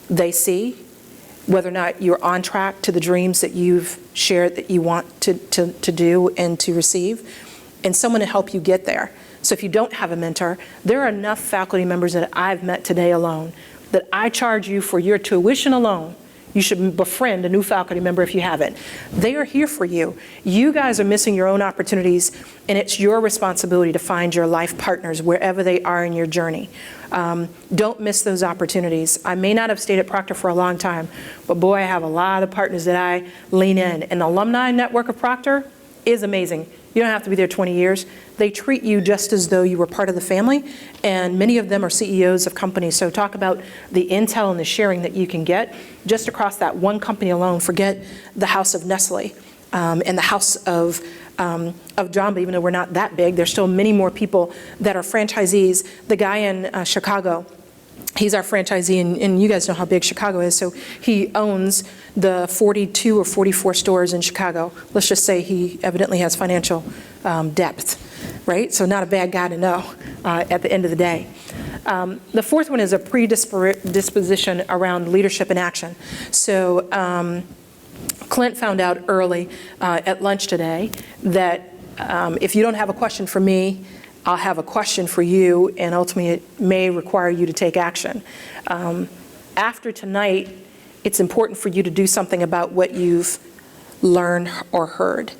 they see, whether or not you're on track to the dreams that you've shared that you want to do and to receive, and someone to help you get there. So if you don't have a mentor, there are enough faculty members that I've met today alone that I charge you for your tuition alone. You should befriend a new faculty member if you haven't. They are here for you. You guys are missing your own opportunities, and it's your responsibility to find your life partners wherever they are in your journey. Don't miss those opportunities. I may not have stayed at Proctor for a long time, but boy, I have a lot of partners that I lean in. And the alumni network of Proctor is amazing. You don't have to be there 20 years. They treat you just as though you were part of the family, and many of them are CEOs of companies. So talk about the intel and the sharing that you can get just across that one company alone. Forget the house of Nestle and the house of Jamba, even though we're not that big. There's still many more people that are franchisees. The guy in Chicago, he's our franchisee, and you guys know how big Chicago is, so he owns the 42 or 44 stores in Chicago. Let's just say he evidently has financial depth, right? So not a bad guy to know at the end of the day. The fourth one is a predisposition around leadership and action. So Clint found out early at lunch today that if you don't have a question for me, I'll have a question for you, and ultimately it may require you to take action. After tonight, it's important for you to do something about what you've learned or heard.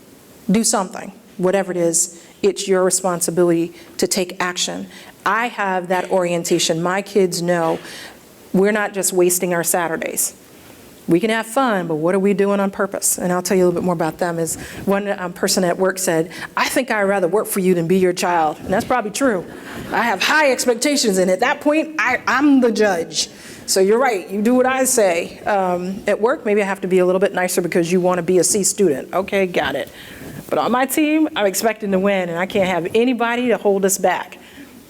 Do something, whatever it is. It's your responsibility to take action. I have that orientation. My kids know we're not just wasting our Saturdays. We can have fun, but what are we doing on purpose? And I'll tell you a little bit more about them. Is one person at work said, I think I'd rather work for you than be your child. And that's probably true. I have high expectations, and at that point, I'm the judge. So you're right, you do what I say. At work, maybe I have to be a little bit nicer because you want to be a C student. Okay, got it. But on my team, I'm expecting to win, and I can't have anybody to hold us back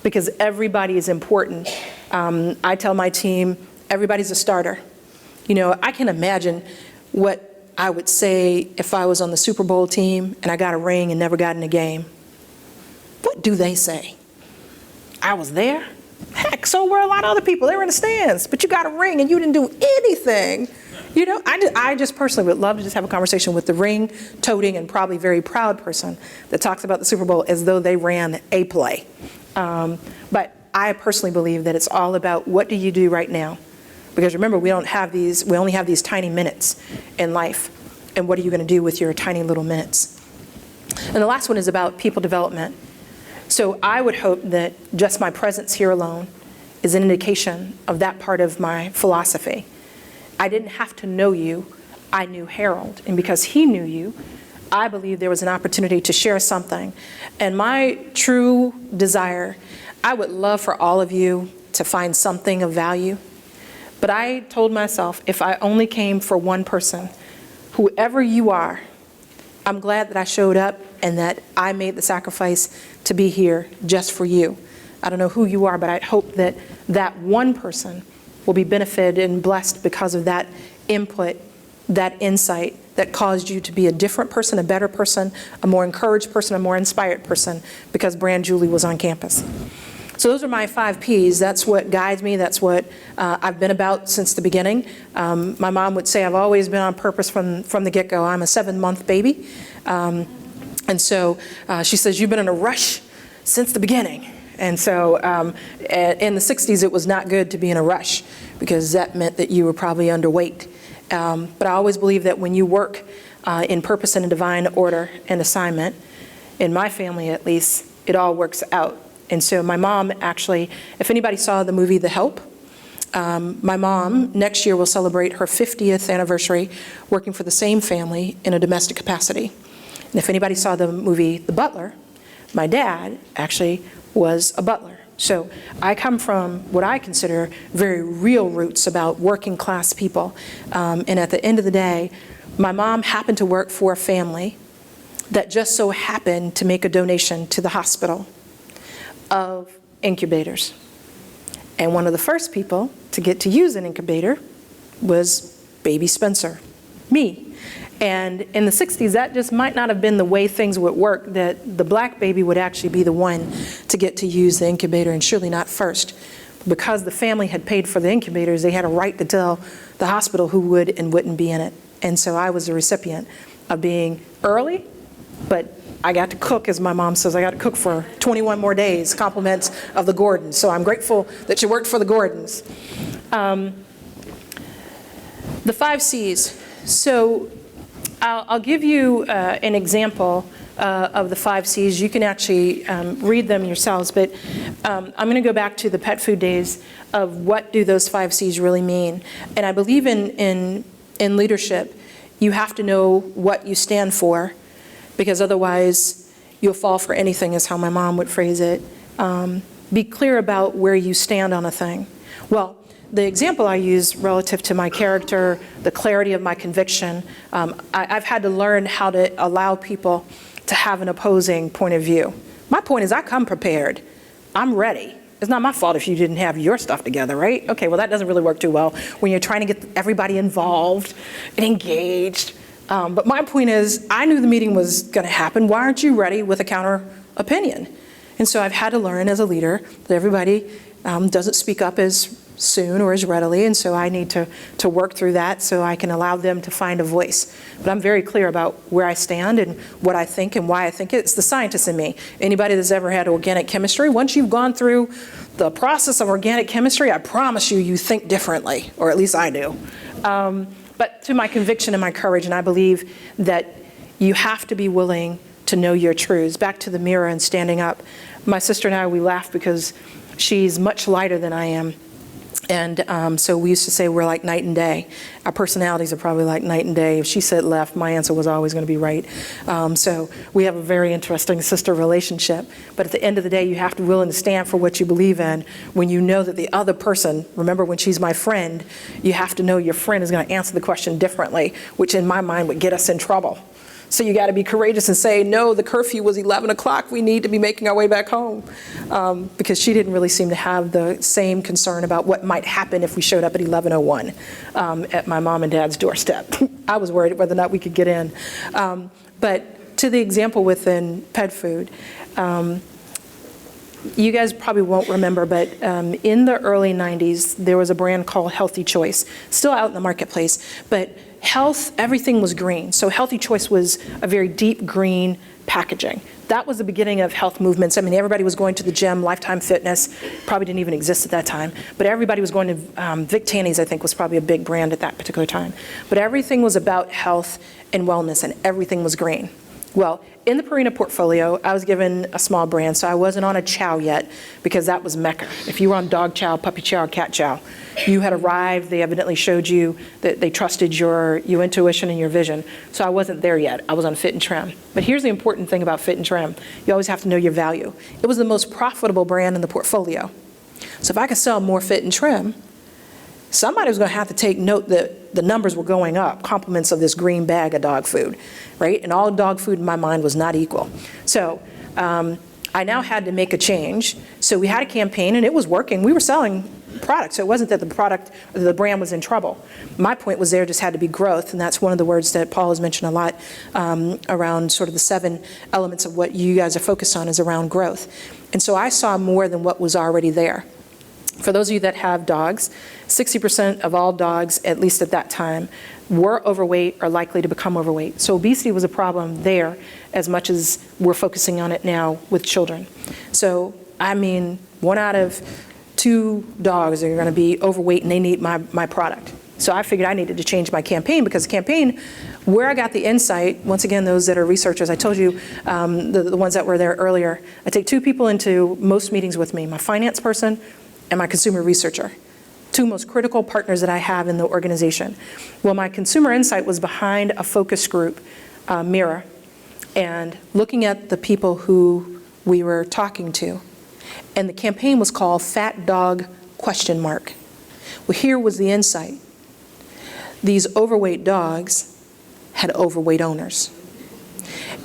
because everybody is important. I tell my team, everybody's a starter. You know, I can imagine what I would say if I was on the Super Bowl team and I got a ring and never got in a game. What do they say? I was there? Heck, so were a lot of other people. They were in the stands, but you got a ring and you didn't do anything. You know, I just personally would love to just have a conversation with the ring-toting and probably very proud person that talks about the Super Bowl as though they ran a play. But I personally believe that it's all about what do you do right now? Because remember, we only have these tiny minutes in life. And what are you going to do with your tiny little minutes? And the last one is about people development. So I would hope that just my presence here alone is an indication of that part of my philosophy. I didn't have to know you, I knew Harold. And because he knew you, I believe there was an opportunity to share something. And my true desire, I would love for all of you to find something of value. But I told myself, if I only came for one person, whoever you are, I'm glad that I showed up and that I made the sacrifice to be here just for you. I don't know who you are, but I hope that that one person will be benefited and blessed because of that input, that insight that caused you to be a different person, a better person, a more encouraged person, a more inspired person because Brand Julie was on campus. So those are my 5 Ps. That's what guides me. That's what I've been about since the beginning. My mom would say I've always been on purpose from the get-go. I'm a 7-month baby. And so she says, you've been in a rush since the beginning. And so in the 60s, it was not good to be in a rush because that meant that you were probably underweight. But I always believe that when you work in purpose and in divine order and assignment, in my family at least, it all works out. And so my mom actually, if anybody saw the movie The Help, my mom next year will celebrate her 50th anniversary working for the same family in a domestic capacity. And if anybody saw the movie The Butler, my dad actually was a butler. So I come from what I consider very real roots about working class people. And at the end of the day, my mom happened to work for a family that just so happened to make a donation to the hospital of incubators. And one of the first people to get to use an incubator was baby Spencer, me. And in the 60s, that just might not have been the way things would work, that the black baby would actually be the one to get to use the incubator, and surely not first. Because the family had paid for the incubators, they had a right to tell the hospital who would and wouldn't be in it. And so I was the recipient of being early, but I got to cook, as my mom says, I got to cook for 21 more days, compliments of the Gordons. So I'm grateful that you worked for the Gordons. The 5 C's. So I'll give you an example of the 5 C's. You can actually read them yourselves, but I'm going to go back to the pet food days of what do those 5 C's really mean. And I believe in leadership, you have to know what you stand for, because otherwise you'll fall for anything, is how my mom would phrase it. Be clear about where you stand on a thing. Well, the example I use relative to my character, the clarity of my conviction, I've had to learn how to allow people to have an opposing point of view. My point is I come prepared. I'm ready. It's not my fault if you didn't have your stuff together, right? Okay, well, that doesn't really work too well when you're trying to get everybody involved and engaged. But my point is, I knew the meeting was going to happen. Why aren't you ready with a counter opinion? And so I've had to learn as a leader that everybody doesn't speak up as soon or as readily, and so I need to work through that so I can allow them to find a voice. But I'm very clear about where I stand and what I think and why I think it. It's the scientist in me. Anybody that's ever had organic chemistry, once you've gone through the process of organic chemistry, I promise you, you think differently, or at least I do. But to my conviction and my courage, and I believe that you have to be willing to know your truths. Back to the mirror and standing up. My sister and I, we laugh because she's much lighter than I am. And so we used to say we're like night and day. Our personalities are probably like night and day. If she said left, my answer was always going to be right. So we have a very interesting sister relationship. But at the end of the day, you have to be willing to stand for what you believe in when you know that the other person, remember when she's my friend, you have to know your friend is going to answer the question differently, which in my mind would get us in trouble. So you got to be courageous and say, no, the curfew was 11 o'clock. We need to be making our way back home. Because she didn't really seem to have the same concern about what might happen if we showed up at 11:01 at my mom and dad's doorstep. I was worried whether or not we could get in. But to the example within pet food, you guys probably won't remember, but in the early 90s, there was a brand called Healthy Choice, still out in the marketplace. But health, everything was green. So Healthy Choice was a very deep green packaging. That was the beginning of health movements. I mean, everybody was going to the gym. Lifetime Fitness probably didn't even exist at that time. But everybody was going to, Vic Tanny's, I think, was probably a big brand at that particular time. But everything was about health and wellness, and everything was green. Well, in the Purina portfolio, I was given a small brand, so I wasn't on a chow yet, because that was Mecca. If you were on dog chow, puppy chow, cat chow, you had arrived. They evidently showed you that they trusted your intuition and your vision. So I wasn't there yet. I was on Fit and Trim. But here's the important thing about Fit and Trim. You always have to know your value. It was the most profitable brand in the portfolio. So if I could sell more Fit and Trim, somebody was going to have to take note that the numbers were going up, compliments of this green bag of dog food, right? And all dog food in my mind was not equal. So I now had to make a change. So we had a campaign, and it was working. We were selling products. So it wasn't that the brand was in trouble. My point was there just had to be growth, and that's one of the words that Paul has mentioned a lot around sort of the 7 elements of what you guys are focused on is around growth. And so I saw more than what was already there. For those of you that have dogs, 60% of all dogs, at least at that time, were overweight or likely to become overweight. So obesity was a problem there as much as we're focusing on it now with children. So, I mean, 1 out of 2 dogs are going to be overweight and they need my product. So I figured I needed to change my campaign, because the campaign, where I got the insight, once again, those that are researchers, I told you, the ones that were there earlier, I take 2 people into most meetings with me, my finance person and my consumer researcher, 2 most critical partners that I have in the organization. Well, my consumer insight was behind a focus group mirror and looking at the people who we were talking to. And the campaign was called Fat Dog ? Well, here was the insight. These overweight dogs had overweight owners.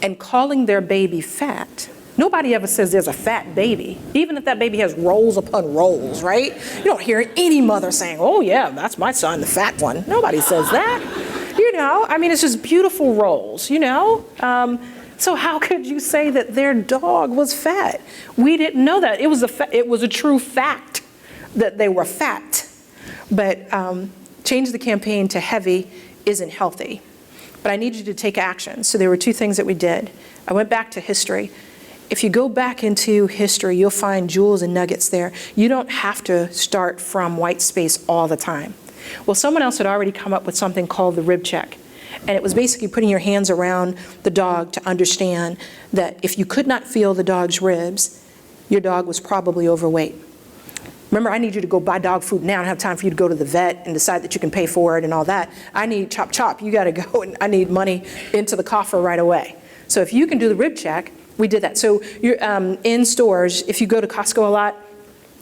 And calling their baby fat, nobody ever says there's a fat baby, even if that baby has rolls upon rolls, right? You don't hear any mother saying, oh yeah, that's my son, the fat one. Nobody says that. You know, I mean, it's just beautiful rolls, you know? So how could you say that their dog was fat? We didn't know that. It was a true fact that they were fat. But change the campaign to heavy isn't healthy. But I need you to take action. So there were 2 things that we did. I went back to history. If you go back into history, you'll find jewels and nuggets there. You don't have to start from white space all the time. Well, someone else had already come up with something called the rib check. And it was basically putting your hands around the dog to understand that if you could not feel the dog's ribs, your dog was probably overweight. Remember, I need you to go buy dog food now. I don't have time for you to go to the vet and decide that you can pay for it and all that. I need chop chop. You got to go, and I need money into the coffer right away. So if you can do the rib check, we did that. So you're in stores, if you go to Costco a lot,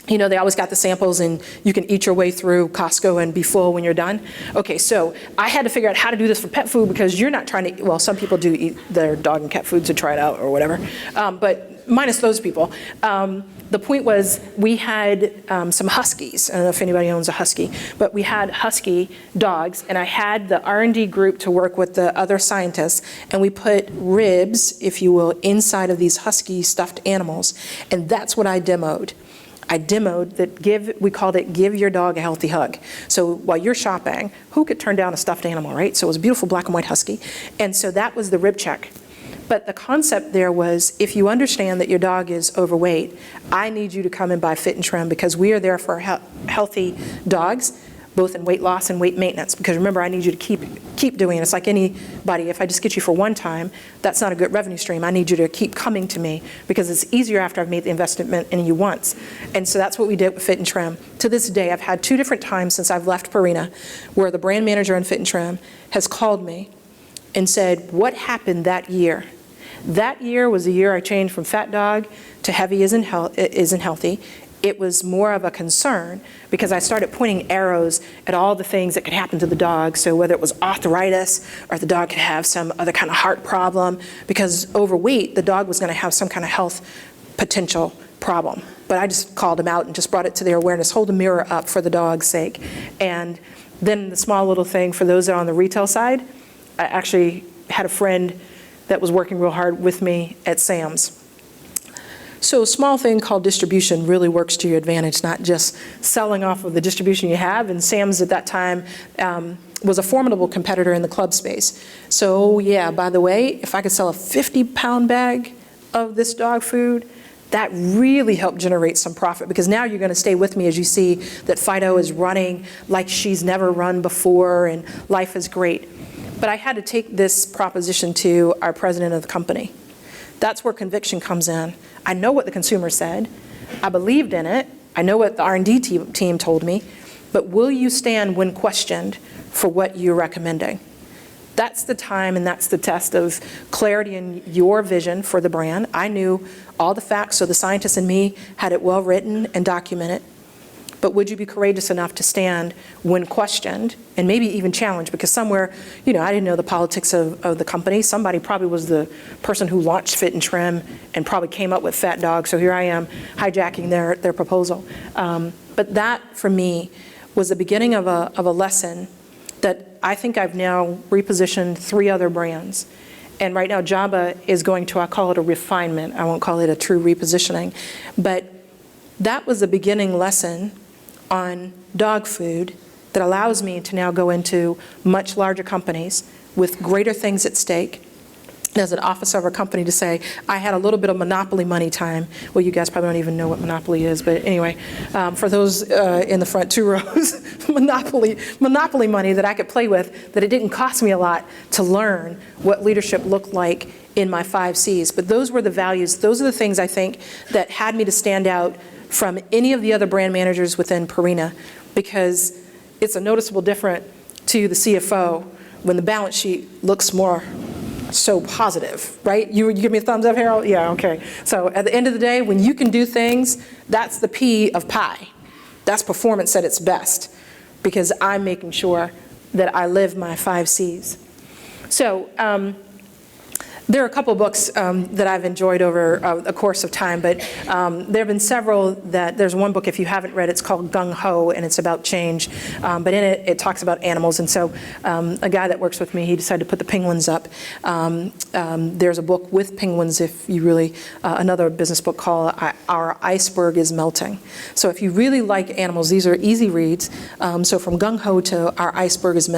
you know, they always got the samples and you can eat your way through Costco and be full when you're done. Okay, so I had to figure out how to do this for pet food, because you're not trying to, well, some people do eat their dog and cat food to try it out or whatever, but minus those people. The point was we had some huskies. I don't know if anybody owns a husky, but we had husky dogs, and I had the R&D group to work with the other scientists, and we put ribs, if you will, inside of these husky stuffed animals, and that's what I demoed. I demoed that we called it Give Your Dog a Healthy Hug. So while you're shopping, who could turn down a stuffed animal, right? So it was a beautiful black and white husky. And so that was the rib check. But the concept there was, if you understand that your dog is overweight, I need you to come and buy Fit and Trim, because we are there for healthy dogs, both in weight loss and weight maintenance. Because remember, I need you to keep doing it. It's like anybody, if I just get you for one time, that's not a good revenue stream. I need you to keep coming to me, because it's easier after I've made the investment in you once. And so that's what we did with Fit and Trim. To this day, I've had 2 different times since I've left Purina where the brand manager on Fit and Trim has called me and said, what happened that year? That year was the year I changed from fat dog to heavy isn't healthy. It was more of a concern because I started pointing arrows at all the things that could happen to the dog. So whether it was arthritis or the dog could have some other kind of heart problem, because overweight, the dog was going to have some kind of health potential problem. But I just called them out and just brought it to their awareness, hold a mirror up for the dog's sake. And then the small little thing for those that are on the retail side, I actually had a friend that was working real hard with me at Sam's. So a small thing called distribution really works to your advantage, not just selling off of the distribution you have. And Sam's at that time was a formidable competitor in the club space. So yeah, by the way, if I could sell a 50-pound bag of this dog food, that really helped generate some profit, because now you're going to stay with me as you see that Fido is running like she's never run before and life is great. But I had to take this proposition to our president of the company. That's where conviction comes in. I know what the consumer said. I believed in it. I know what the R&D team told me. But will you stand when questioned for what you're recommending? That's the time and that's the test of clarity in your vision for the brand. I knew all the facts, so the scientist in me had it well written and documented. But would you be courageous enough to stand when questioned and maybe even challenged? Because somewhere, I didn't know the politics of the company. Somebody probably was the person who launched Fit and Trim and probably came up with Fat Dog. So here I am hijacking their proposal. But that, for me, was the beginning of a lesson that I think I've now repositioned 3 other brands. And right now, Jabba is going to, I call it a refinement. I won't call it a true repositioning. But that was a beginning lesson on dog food that allows me to now go into much larger companies with greater things at stake. As an officer of a company, to say, I had a little bit of monopoly money time. Well, you guys probably don't even know what monopoly is, but anyway, for those in the front 2 rows, monopoly money that I could play with, that it didn't cost me a lot to learn what leadership looked like in my 5 C's. But those were the values, those are the things I think that had me to stand out from any of the other brand managers within Purina, because it's a noticeable difference to the CFO when the balance sheet looks more so positive, right? You give me a thumbs up, Harold? Yeah, okay. So at the end of the day, when you can do things, that's the P of pie. That's performance at its best, because I'm making sure that I live my 5 C's. So there are a couple books that I've enjoyed over a course of time, but there have been several there's one book, if you haven't read, it's called Gung Ho, and it's about change. But in it, it talks about animals. And so a guy that works with me, he decided to put the penguins up. There's a book with penguins, if you really, another business book called Our Iceberg is Melting. So if you really like animals, these are easy reads. So from Gung Ho to Our Iceberg is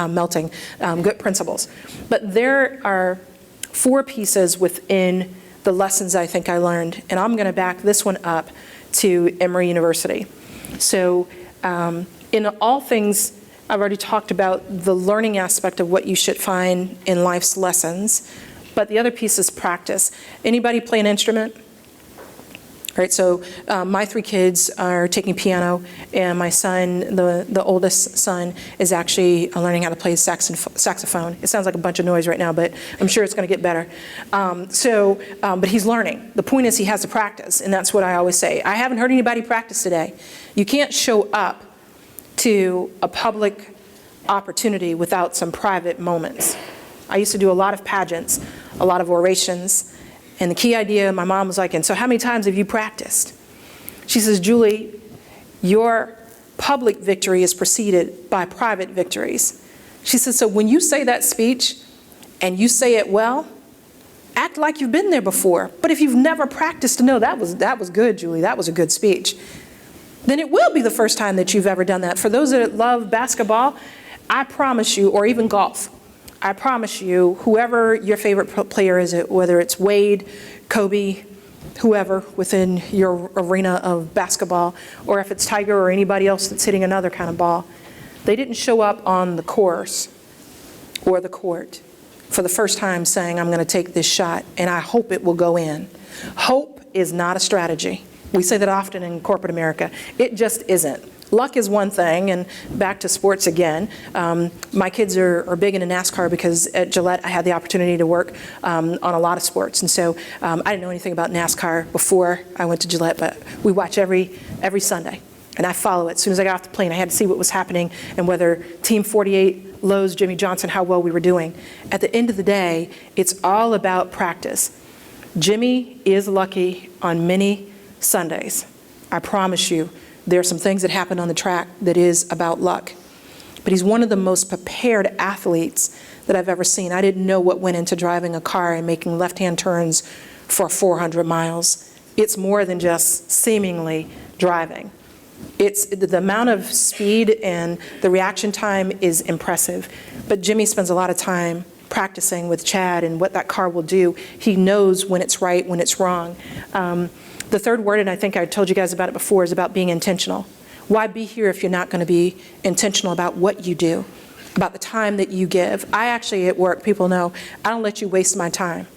Melting, good principles. But there are 4 pieces within the lessons I think I learned, and I'm going to back this one up to Emory University. So in all things, I've already talked about the learning aspect of what you should find in life's lessons, but the other piece is practice. Anybody play an instrument? Right, so my 3 kids are taking piano, and my son, the oldest son, is actually learning how to play saxophone. It sounds like a bunch of noise right now, but I'm sure it's going to get better. But he's learning. The point is he has to practice, and that's what I always say. I haven't heard anybody practice today. You can't show up to a public opportunity without some private moments. I used to do a lot of pageants, a lot of orations. And the key idea, my mom was like, and so how many times have you practiced? She says, Julie, your public victory is preceded by private victories. She says, so when you say that speech and you say it well, act like you've been there before. But if you've never practiced to know, that was good, Julie, that was a good speech. then it will be the first time that you've ever done that. For those that love basketball, I promise you, or even golf, I promise you, whoever your favorite player is, whether it's Wade, Kobe, whoever within your arena of basketball, or if it's Tiger or anybody else that's hitting another kind of ball, they didn't show up on the course or the court for the first time saying, I'm going to take this shot and I hope it will go in. Hope is not a strategy. We say that often in corporate America. It just isn't. Luck is one thing, and back to sports again. My kids are big into NASCAR because at Gillette I had the opportunity to work on a lot of sports, and so I didn't know anything about NASCAR before I went to Gillette, but we watch every Sunday, and I follow it. As soon as I got off the plane, I had to see what was happening and whether Team 48, Lowe's, Jimmy Johnson, how well we were doing. At the end of the day, it's all about practice. Jimmy is lucky on many Sundays. I promise you. There are some things that happen on the track that is about luck. But he's one of the most prepared athletes that I've ever seen. I didn't know what went into driving a car and making left-hand turns for 400 miles. It's more than just seemingly driving. It's the amount of speed and the reaction time is impressive. But Jimmy spends a lot of time practicing with Chad and what that car will do. He knows when it's right, when it's wrong. The third word, and I think I told you guys about it before, is about being intentional. Why be here if you're not going to be intentional about what you do, about the time that you give? I actually, at work, people know, I don't let you waste my time.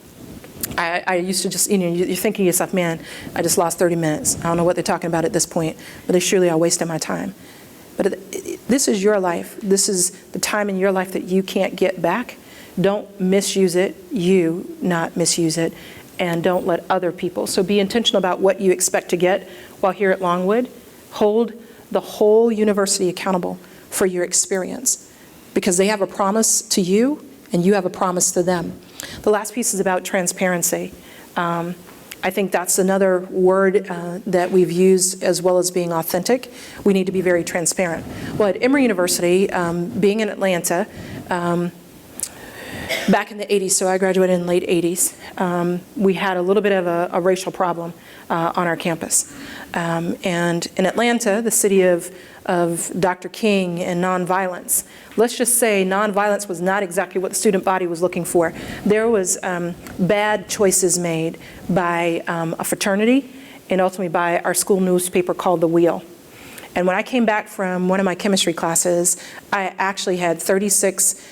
I used to just, you're thinking to yourself, man, I just lost 30 minutes. I don't know what they're talking about at this point, but they surely are wasting my time. But this is your life. This is the time in your life that you can't get back. Don't misuse it, you not misuse it. And don't let other people. So be intentional about what you expect to get while here at Longwood. Hold the whole university accountable for your experience because they have a promise to you and you have a promise to them. The last piece is about transparency. I think that's another word that we've used as well as being authentic. We need to be very transparent. Well, at Emory University, being in Atlanta, back in the 80s, so I graduated in the late 80s, we had a little bit of a racial problem on our campus. And in Atlanta, the city of Dr. King and nonviolence, let's just say nonviolence was not exactly what the student body was looking for. There was bad choices made by a fraternity and ultimately by our school newspaper called The Wheel. And when I came back from one of my chemistry classes, I actually had 36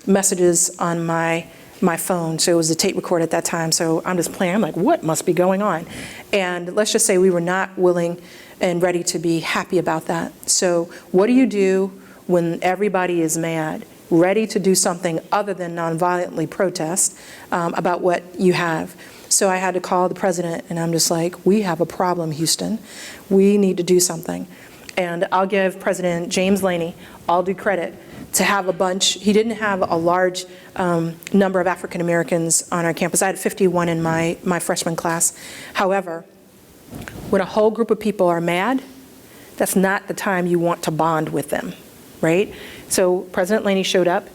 messages on my phone. So it was a tape recorder at that time. So I'm just playing. I'm like, what must be going on? And let's just say we were not willing and ready to be happy about that. So what do you do when everybody is mad, ready to do something other than nonviolently protest about what you have? So I had to call the president, and I'm just like, we have a problem, Houston. We need to do something. And I'll give President James Laney all due credit to have a bunch. He didn't have a large number of African Americans on our campus. I had 51 in my freshman class. However, when a whole group of people are mad, that's not the time you want to bond with them, right? So President Laney showed up,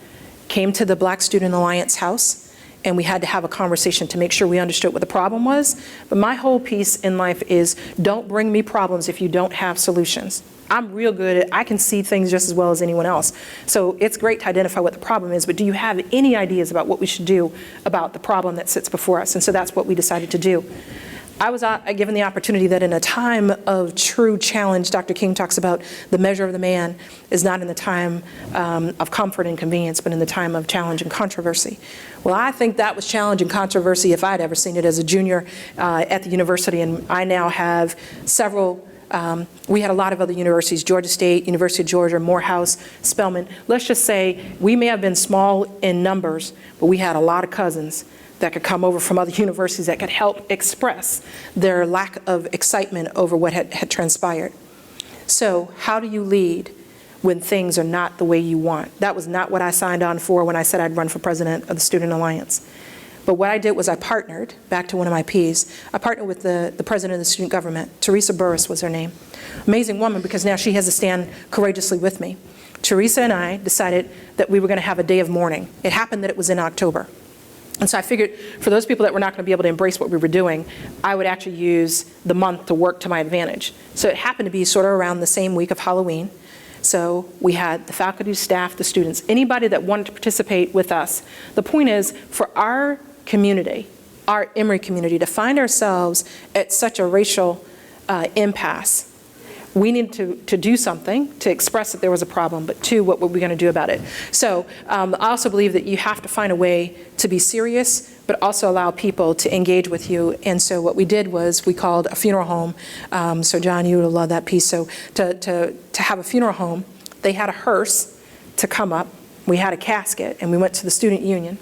came to the Black Student Alliance house, and we had to have a conversation to make sure we understood what the problem was. But my whole piece in life is don't bring me problems if you don't have solutions. I'm real good at, I can see things just as well as anyone else. So it's great to identify what the problem is, but do you have any ideas about what we should do about the problem that sits before us? And so that's what we decided to do. I was given the opportunity that in a time of true challenge, Dr. King talks about the measure of the man is not in the time of comfort and convenience, but in the time of challenge and controversy. Well, I think that was challenge and controversy if I'd ever seen it as a junior at the university, and I now have several. We had a lot of other universities, Georgia State, University of Georgia, Morehouse, Spelman. Let's just say we may have been small in numbers, but we had a lot of cousins that could come over from other universities that could help express their lack of excitement over what had transpired. So how do you lead when things are not the way you want? That was not what I signed on for when I said I'd run for president of the Student Alliance. But what I did was I partnered, back to one of my Ps, I partnered with the president of the student government. Teresa Burris was her name. Amazing woman, because now she has to stand courageously with me. Teresa and I decided that we were going to have a day of mourning. It happened that it was in October. And so I figured for those people that were not going to be able to embrace what we were doing, I would actually use the month to work to my advantage. So it happened to be sort of around the same week of Halloween. So we had the faculty, staff, the students, anybody that wanted to participate with us. The point is, for our community, our Emory community, to find ourselves at such a racial impasse, we needed to do something to express that there was a problem, but two, what were we going to do about it? So I also believe that you have to find a way to be serious, but also allow people to engage with you. And so what we did was we called a funeral home. So John, you would love that piece. So to have a funeral home, they had a hearse to come up. We had a casket, and we went to the student union.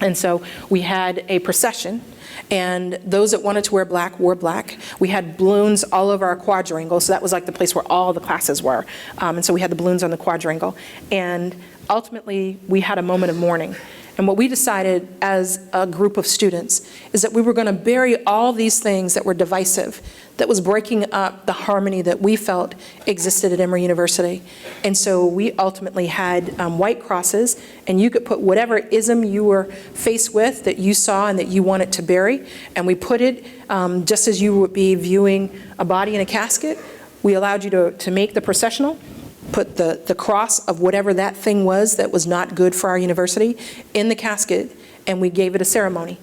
And so we had a procession, and those that wanted to wear black wore black. We had balloons all over our quadrangle, so that was like the place where all the classes were. And so we had the balloons on the quadrangle. And ultimately, we had a moment of mourning. And what we decided as a group of students is that we were going to bury all these things that were divisive, that was breaking up the harmony that we felt existed at Emory University. And so we ultimately had white crosses, and you could put whatever ism you were faced with that you saw and that you wanted to bury, and we put it just as you would be viewing a body in a casket. We allowed you to make the processional, put the cross of whatever that thing was that was not good for our university in the casket, and we gave it a ceremony.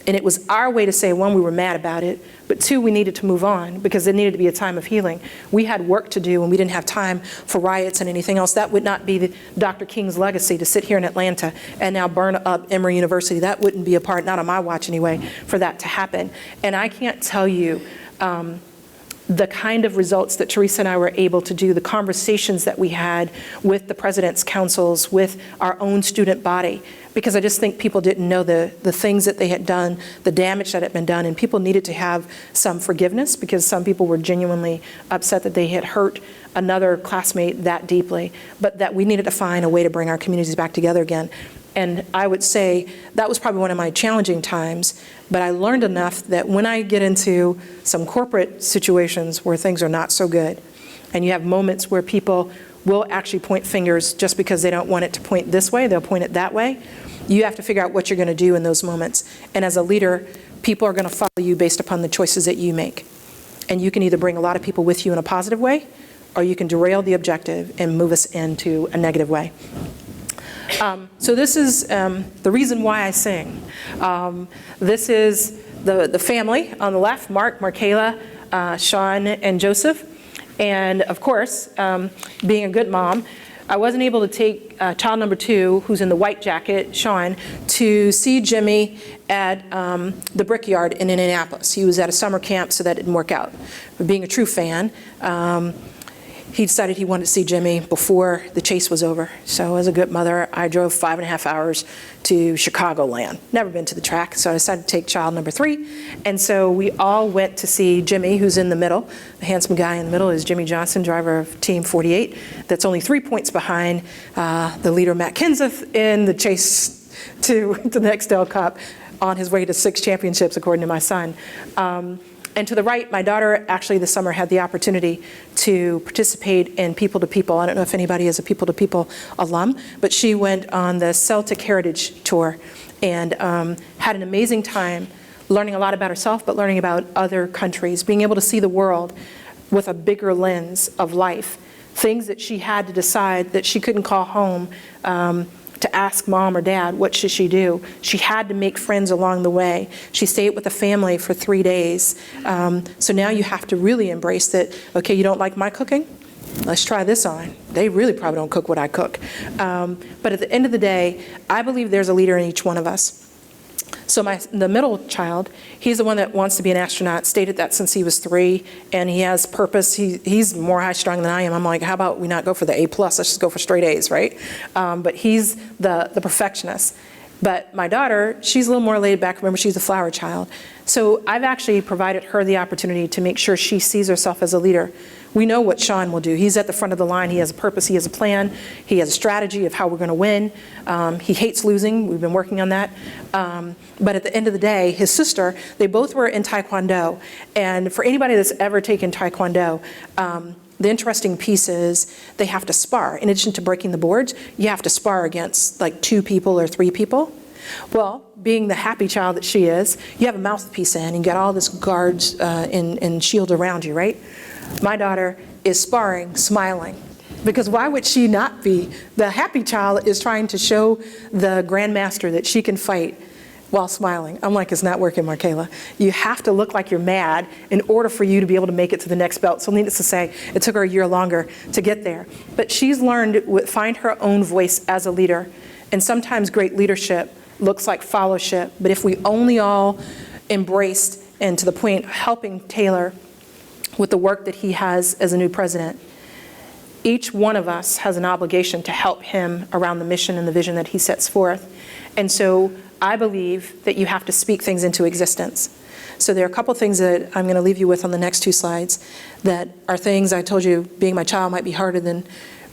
And it was our way to say, one, we were mad about it, but two, we needed to move on because there needed to be a time of healing. We had work to do, and we didn't have time for riots and anything else. That would not be Dr. King's legacy, to sit here in Atlanta and now burn up Emory University. That wouldn't be a part, not on my watch anyway, for that to happen. And I can't tell you the kind of results that Teresa and I were able to do, the conversations that we had with the president's councils, with our own student body, because I just think people didn't know the things that they had done, the damage that had been done, and people needed to have some forgiveness because some people were genuinely upset that they had hurt another classmate that deeply, but that we needed to find a way to bring our communities back together again. And I would say that was probably one of my challenging times, but I learned enough that when I get into some corporate situations where things are not so good, and you have moments where people will actually point fingers just because they don't want it to point this way, they'll point it that way, you have to figure out what you're going to do in those moments. And as a leader, people are going to follow you based upon the choices that you make. And you can either bring a lot of people with you in a positive way, or you can derail the objective and move us into a negative way. So this is the reason why I sing. This is the family on the left, Mark, Markayla, Sean, and Joseph. And of course, being a good mom, I wasn't able to take child number 2, who's in the white jacket, Sean, to see Jimmy at the Brickyard in Indianapolis. He was at a summer camp, so that didn't work out. But being a true fan, he decided he wanted to see Jimmy before the chase was over. So as a good mother, I drove 5.5 hours to Chicagoland. Never been to the track, so I decided to take child number 3. And so we all went to see Jimmy, who's in the middle. The handsome guy in the middle is Jimmy Johnson, driver of Team 48. That's only 3 points behind the leader, Matt Kenseth, in the chase to the Nextel Cup on his way to 6 championships, according to my son. And to the right, my daughter actually this summer had the opportunity to participate in People to People. I don't know if anybody is a People to People alum, but she went on the Celtic Heritage Tour and had an amazing time learning a lot about herself, but learning about other countries, being able to see the world with a bigger lens of life, things that she had to decide that she couldn't call home to ask mom or dad, what should she do? She had to make friends along the way. She stayed with the family for 3 days. So now you have to really embrace that, okay, you don't like my cooking? Let's try this on. They really probably don't cook what I cook. But at the end of the day, I believe there's a leader in each one of us. So the middle child, he's the one that wants to be an astronaut, stated that since he was 3, and he has purpose. He's more high-strung than I am. I'm like, how about we not go for the A+, let's just go for straight A's, right? But he's the perfectionist. But my daughter, she's a little more laid back. Remember, she's a flower child. So I've actually provided her the opportunity to make sure she sees herself as a leader. We know what Sean will do. He's at the front of the line. He has a purpose. He has a plan. He has a strategy of how we're going to win. He hates losing. We've been working on that. But at the end of the day, his sister, they both were in Taekwondo. And for anybody that's ever taken Taekwondo, the interesting piece is they have to spar. In addition to breaking the boards, you have to spar against like 2 people or 3 people. Well, being the happy child that she is, you have a mouthpiece in and you got all this guards and shield around you, right? My daughter is sparring, smiling. Because why would she not be? The happy child is trying to show the grandmaster that she can fight while smiling. I'm like, it's not working, Markayla. You have to look like you're mad in order for you to be able to make it to the next belt. So needless to say, it took her a year longer to get there. But she's learned to find her own voice as a leader. And sometimes great leadership looks like fellowship. But if we only all embraced, and to the point, helping Taylor with the work that he has as a new president, each one of us has an obligation to help him around the mission and the vision that he sets forth. And so I believe that you have to speak things into existence. So there are a couple things that I'm going to leave you with on the next 2 slides that are things I told you being my child might be harder than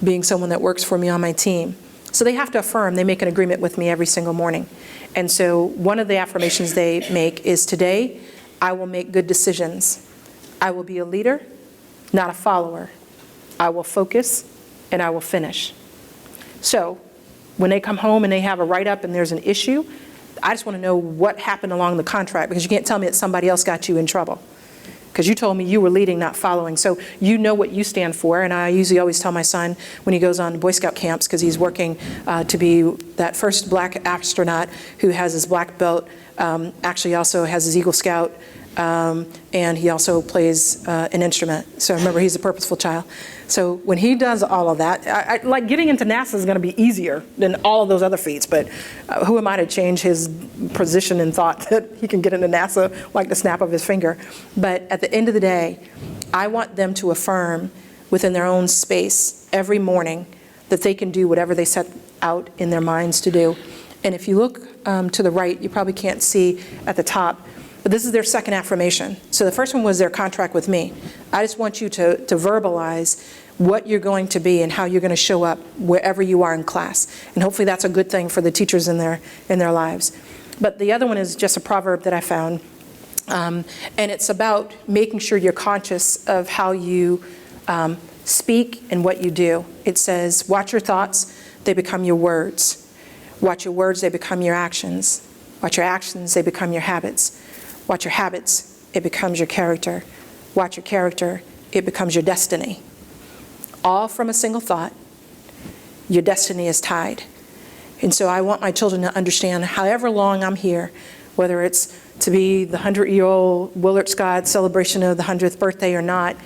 being someone that works for me on my team. So they have to affirm, they make an agreement with me every single morning. And so one of the affirmations they make is, today I will make good decisions. I will be a leader, not a follower. I will focus and I will finish. So when they come home and they have a write-up and there's an issue, I just want to know what happened along the contract, because you can't tell me that somebody else got you in trouble. Because you told me you were leading, not following. So you know what you stand for. And I usually always tell my son when he goes on Boy Scout camps, because he's working to be that first black astronaut who has his black belt, actually also has his Eagle Scout, and he also plays an instrument. So remember, he's a purposeful child. So when he does all of that, like getting into NASA is going to be easier than all of those other feats, but who am I to change his position and thought that he can get into NASA like the snap of his finger? But at the end of the day, I want them to affirm within their own space every morning that they can do whatever they set out in their minds to do. And if you look to the right, you probably can't see at the top, but this is their second affirmation. So the first one was their contract with me. I just want you to verbalize what you're going to be and how you're going to show up wherever you are in class. And hopefully that's a good thing for the teachers in their lives. But the other one is just a proverb that I found. And it's about making sure you're conscious of how you speak and what you do. It says, watch your thoughts, they become your words. Watch your words, they become your actions. Watch your actions, they become your habits. Watch your habits, it becomes your character. Watch your character, it becomes your destiny. All from a single thought, your destiny is tied. And so I want my children to understand, however long I'm here, whether it's to be the 100-year-old Willard Scott celebration of the 100th birthday or not,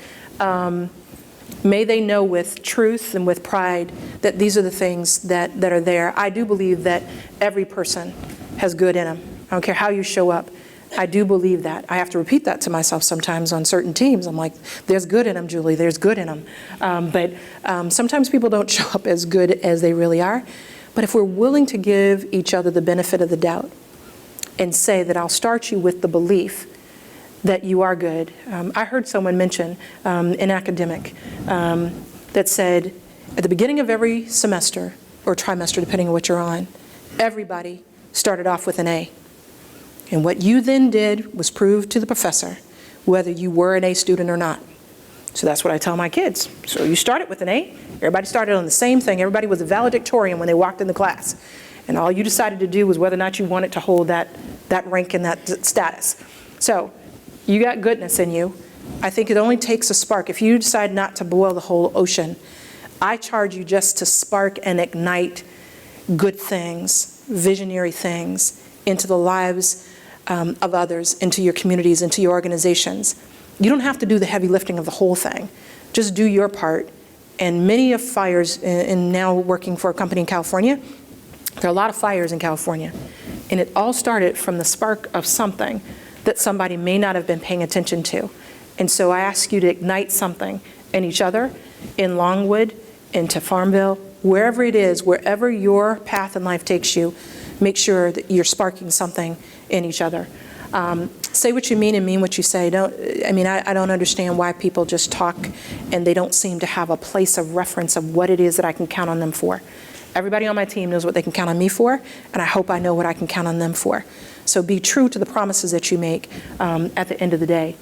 may they know with truth and with pride that these are the things that are there. I do believe that every person has good in them. I don't care how you show up. I do believe that. I have to repeat that to myself sometimes on certain teams. I'm like, there's good in them, Julie, there's good in them. But sometimes people don't show up as good as they really are. But if we're willing to give each other the benefit of the doubt and say that I'll start you with the belief that you are good. I heard someone mention, an academic, that said at the beginning of every semester or trimester, depending on what you're on, everybody started off with an A. And what you then did was prove to the professor whether you were an A student or not. So that's what I tell my kids. So you started with an A. Everybody started on the same thing. Everybody was a valedictorian when they walked in the class. And all you decided to do was whether or not you wanted to hold that rank and that status. So you got goodness in you. I think it only takes a spark. If you decide not to boil the whole ocean, I charge you just to spark and ignite good things, visionary things into the lives of others, into your communities, into your organizations. You don't have to do the heavy lifting of the whole thing. Just do your part. And many of fires, and now working for a company in California, there are a lot of fires in California. And it all started from the spark of something that somebody may not have been paying attention to. And so I ask you to ignite something in each other, in Longwood, into Farmville, wherever it is, wherever your path in life takes you, make sure that you're sparking something in each other. Say what you mean and mean what you say. I don't understand why people just talk and they don't seem to have a place of reference of what it is that I can count on them for. Everybody on my team knows what they can count on me for, and I hope I know what I can count on them for. So be true to the promises that you make at the end of the day.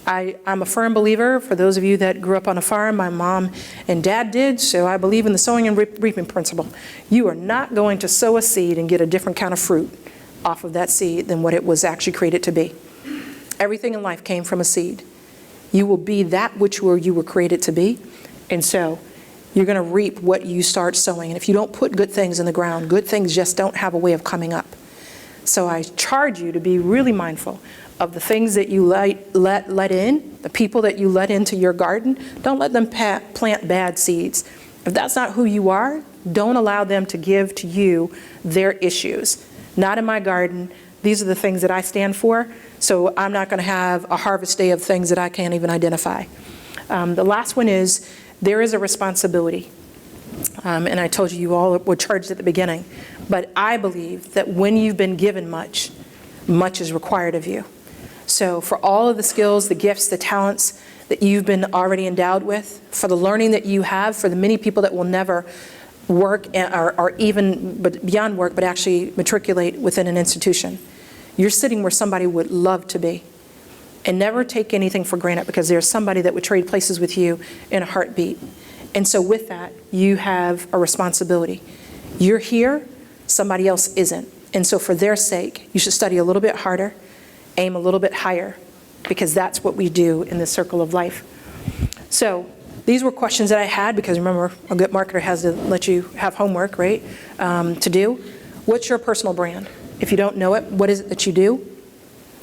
I'm a firm believer, for those of you that grew up on a farm, my mom and dad did, so I believe in the sowing and reaping principle. You are not going to sow a seed and get a different kind of fruit. off of that seed than what it was actually created to be. Everything in life came from a seed. You will be that which you were created to be, and so you're going to reap what you start sowing. And if you don't put good things in the ground, good things just don't have a way of coming up. So I charge you to be really mindful of the things that you let in, the people that you let into your garden. Don't let them plant bad seeds. If that's not who you are, don't allow them to give to you their issues. Not in my garden. These are the things that I stand for, so I'm not going to have a harvest day of things that I can't even identify. The last one is, there is a responsibility. And I told you, you all were charged at the beginning. But I believe that when you've been given much, much is required of you. So for all of the skills, the gifts, the talents that you've been already endowed with, for the learning that you have, for the many people that will never work or even but beyond work, but actually matriculate within an institution, you're sitting where somebody would love to be. And never take anything for granted, because there's somebody that would trade places with you in a heartbeat. And so with that, you have a responsibility. You're here, somebody else isn't. And so for their sake, you should study a little bit harder, aim a little bit higher, because that's what we do in the circle of life. So these were questions that I had, because remember, a good marketer has to let you have homework, right, to do. What's your personal brand? If you don't know it, what is it that you do?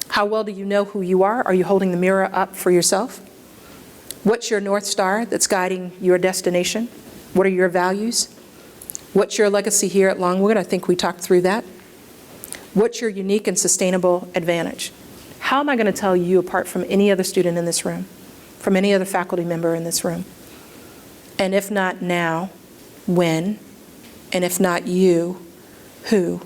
How well do you know who you are? Are you holding the mirror up for yourself? What's your North Star that's guiding your destination? What are your values? What's your legacy here at Longwood? I think we talked through that. What's your unique and sustainable advantage? How am I going to tell you apart from any other student in this room, from any other faculty member in this room? And if not now, when? And if not you, who?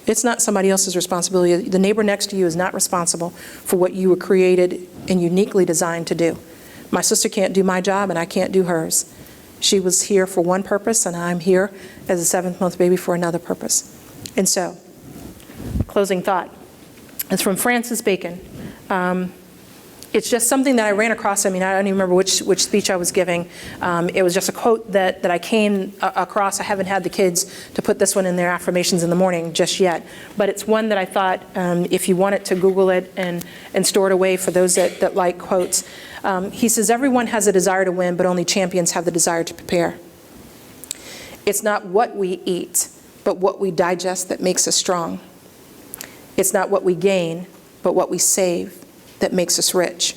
It's not somebody else's responsibility. The neighbor next to you is not responsible for what you were created and uniquely designed to do. My sister can't do my job, and I can't do hers. She was here for one purpose, and I'm here as a 7th-month baby for another purpose. And so, closing thought. It's from Francis Bacon. It's just something that I ran across. I mean, I don't even remember which speech I was giving. It was just a quote that I came across. I haven't had the kids to put this one in their affirmations in the morning just yet. But it's one that I thought, if you wanted to Google it and store it away for those that like quotes. He says, everyone has a desire to win, but only champions have the desire to prepare. It's not what we eat, but what we digest that makes us strong. It's not what we gain, but what we save that makes us rich.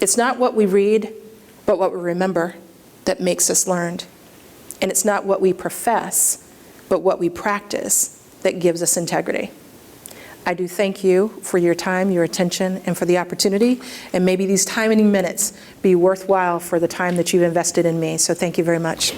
It's not what we read, but what we remember that makes us learned. And it's not what we profess, but what we practice that gives us integrity. I do thank you for your time, your attention, and for the opportunity. And maybe these tiny minutes be worthwhile for the time that you've invested in me. So thank you very much.